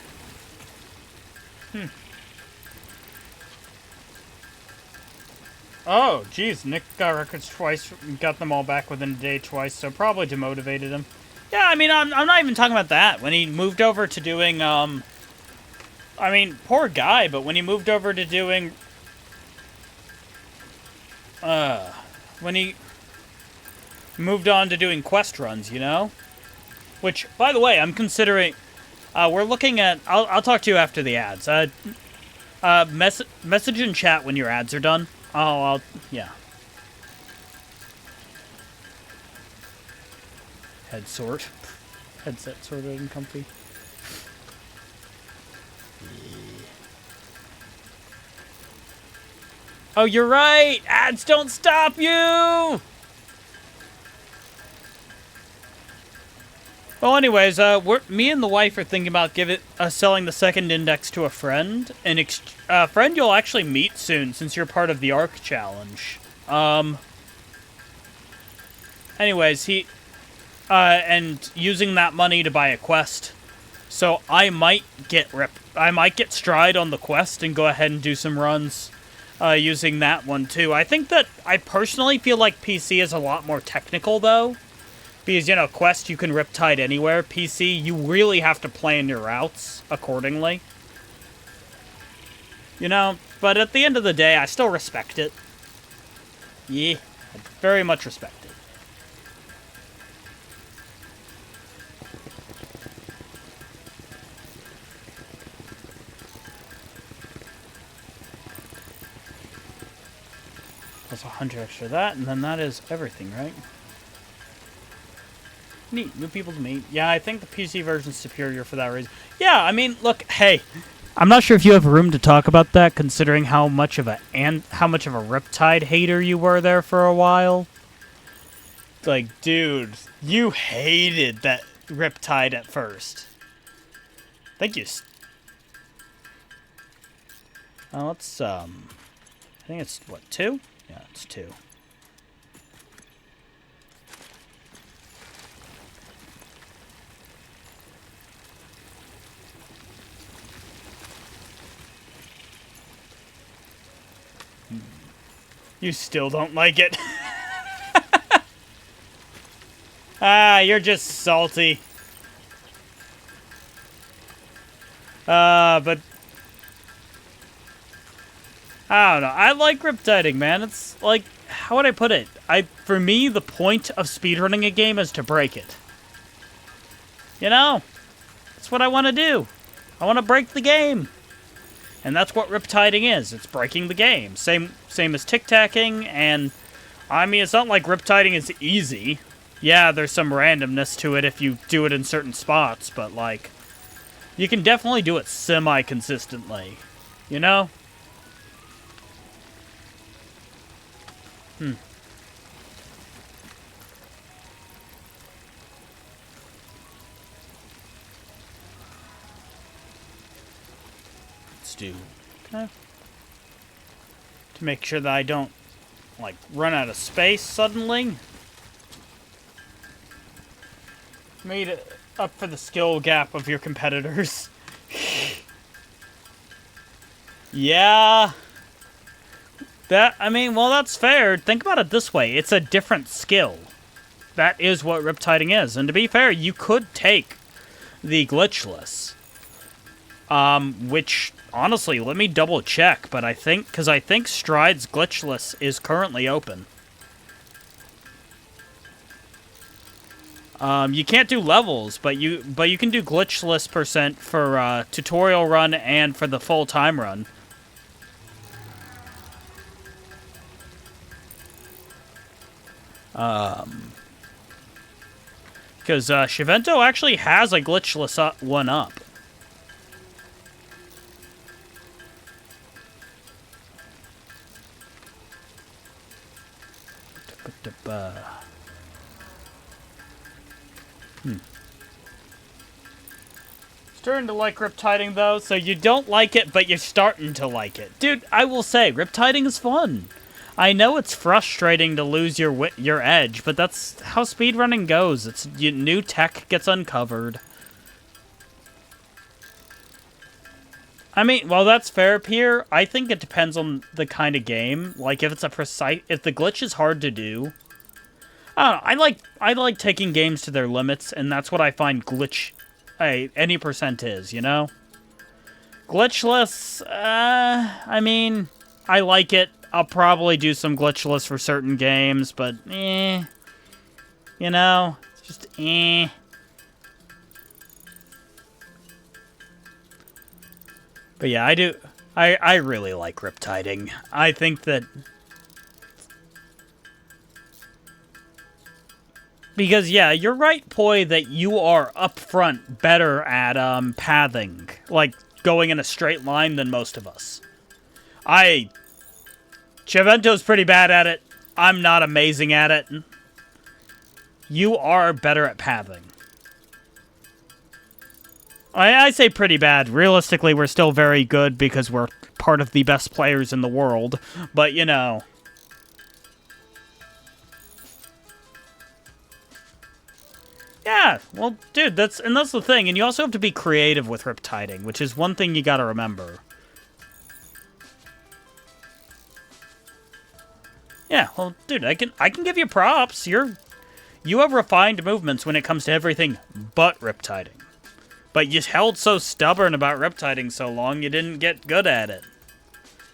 Oh, geez, Nick got records twice, got them all back within a day twice, so probably demotivated him. Yeah, I mean, I'm not even talking about that. When he moved over to doing, I mean, poor guy, but when he moved over to doing, when he moved on to doing quest runs, you know? Which, by the way, I'm considering, we're looking at, I'll talk to you after the ads. Message in chat when your ads are done. Yeah. Headset sorted and comfy. Oh, you're right! Ads don't stop you! Well, anyways, me and the wife are thinking about selling the second index to a friend. A friend you'll actually meet soon, since you're part of the ARC challenge. Anyways, and using that money to buy a quest. So I might get Stride on the quest and go ahead and do some runs, using that one too. I think that I personally feel like PC is a lot more technical though. Because, you know, Quest, you can Riptide anywhere. PC, you really have to plan your routes accordingly. You know, but at the end of the day, I still respect it. Yeah, I very much respect it. Plus 100 extra that, and then that is everything, right? Neat. New people to meet. Yeah, I think the PC version's superior for that reason. Yeah, I mean, look, hey, I'm not sure if you have room to talk about that, considering how much of a Riptide hater you were there for a while. Like, dude, you hated that Riptide at first. Thank you. Let's I think it's what, 2? Yeah, it's 2. You still don't like it. Ah, you're just salty. But I don't know. I like riptiding, man. It's like, how would I put it? For me, the point of speedrunning a game is to break it. You know? That's what I want to do. I want to break the game. And that's what riptiding is. It's breaking the game. Same as tic-tacking, and I mean, it's not like riptiding is easy. Yeah, there's some randomness to it if you do it in certain spots, but like, you can definitely do it semi-consistently. You know? Let's do... Okay. To make sure that I don't, like, run out of space suddenly. Made it up for the skill gap of your competitors. Yeah. I mean, well, that's fair. Think about it this way. It's a different skill. That is what riptiding is. And to be fair, you could take the glitchless. Which, honestly, let me double check. But I think Stride's glitchless is currently open. You can't do levels, but you can do glitchless % for tutorial run and for the full time run. Because Shivento actually has a glitchless one up. Starting to like riptiding though, so you don't like it, but you're starting to like it. Dude, I will say, riptiding is fun. I know it's frustrating to lose your edge, but that's how speedrunning goes. It's new tech gets uncovered. I mean, well, that's fair, Pierre. I think it depends on the kind of game. Like, if the glitch is hard to do, I don't know. I like taking games to their limits, and that's what I find any % is, you know? Glitchless, I mean, I like it. I'll probably do some glitchless for certain games, but you know, it's just But yeah, I really like riptiding. I think that because yeah, you're right, Poi, that you are up front better at pathing, like going in a straight line than most of us. Chivento's pretty bad at it. I'm not amazing at it. You are better at pathing. I say pretty bad. Realistically, we're still very good because we're part of the best players in the world. But, you know. Yeah, well, dude, that's the thing. And you also have to be creative with riptiding, which is one thing you gotta remember. Yeah, well, dude, I can give you props. You're You have refined movements when it comes to everything but riptiding. But you held so stubborn about riptiding so long, you didn't get good at it.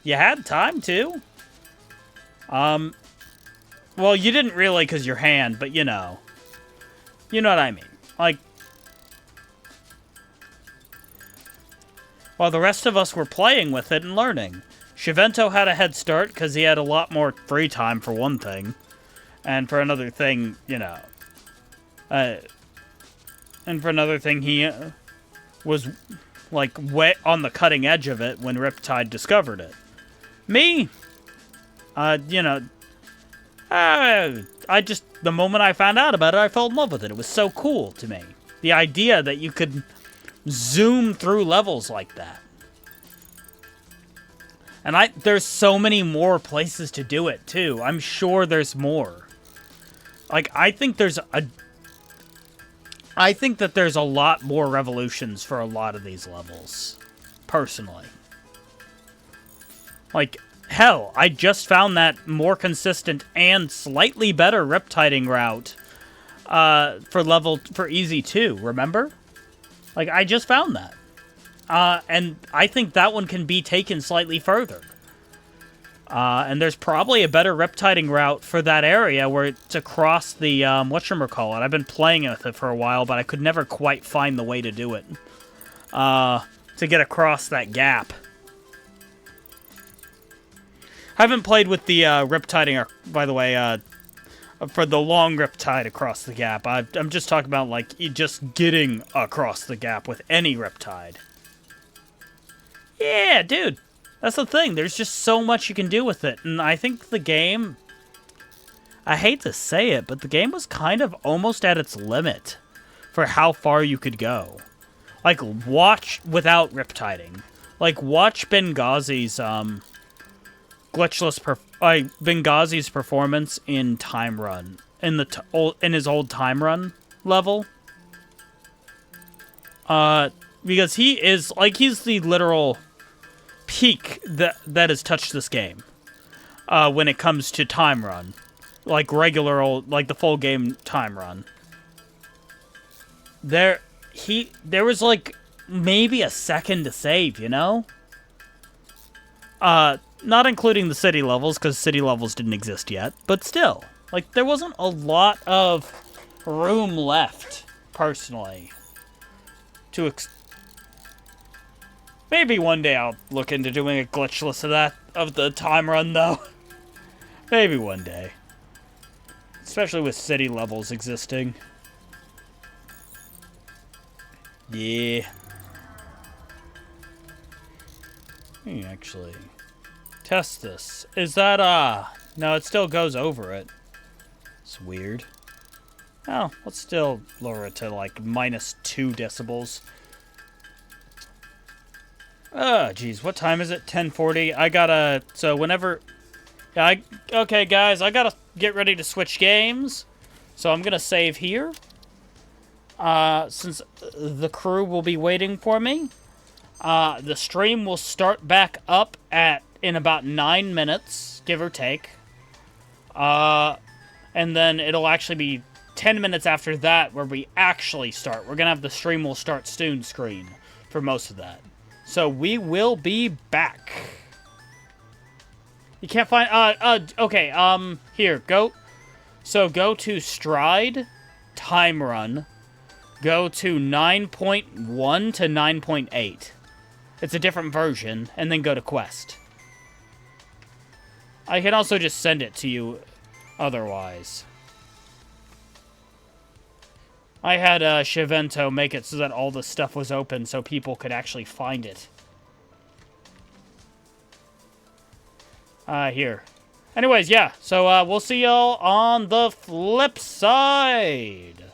You had time to. Well, you didn't really because your hand, but you know. You know what I mean. Like, while the rest of us were playing with it and learning. Shivento had a head start because he had a lot more free time for one thing. And for another thing, you know. And for another thing, he was, like, wet on the cutting edge of it when Riptide discovered it. Me? You know, I just, the moment I found out about it, I fell in love with it. It was so cool to me. The idea that you could zoom through levels like that. And there's so many more places to do it, too. I'm sure there's more. Like, I think that there's a lot more revolutions for a lot of these levels. Personally. Like, hell, I just found that more consistent and slightly better riptiding route for Easy 2, remember? Like, I just found that. And I think that one can be taken slightly further. And there's probably a better riptiding route for that area where it's across the, whatchamacallit. I've been playing with it for a while, but I could never quite find the way to do it. To get across that gap. I haven't played with the riptiding, by the way, for the long riptide across the gap. I'm just talking about, like, just getting across the gap with any riptide. Yeah, dude. That's the thing. There's just so much you can do with it. And I think the game... I hate to say it, but the game was kind of almost at its limit for how far you could go. Like, watch without riptiding. Like, watch Benghazi's, Benghazi's performance in Time Run. In his old Time Run level. Because he is, like, he's the literal peak that has touched this game. When it comes to Time Run. Like regular old, like the full game Time Run. There was like maybe a second to save, you know? Not including the city levels, because city levels didn't exist yet. But still, like there wasn't a lot of room left, personally. Maybe one day I'll look into doing a glitchless of the Time Run, though. Maybe one day. Especially with city levels existing. Yeah. Let me actually test this. Is that, no, it still goes over it. It's weird. Oh, let's still lower it to, like, -2 decibels. Oh, geez, what time is it? 10:40. I gotta... So, whenever... Yeah, okay, guys, I gotta get ready to switch games. So, I'm gonna save here. Since the crew will be waiting for me. The stream will start back up in about 9 minutes, give or take. And then it'll actually be 10 minutes after that where we actually start. We're gonna have the stream will start soon screen for most of that. So we will be back. You can't find, okay, here, go. So go to Stride, Time Run. Go to 9.1 to 9.8. It's a different version, and then go to Quest. I can also just send it to you otherwise. I had Shivento make it so that all the stuff was open so people could actually find it. Here. Anyways, yeah. So, we'll see y'all on the flip side.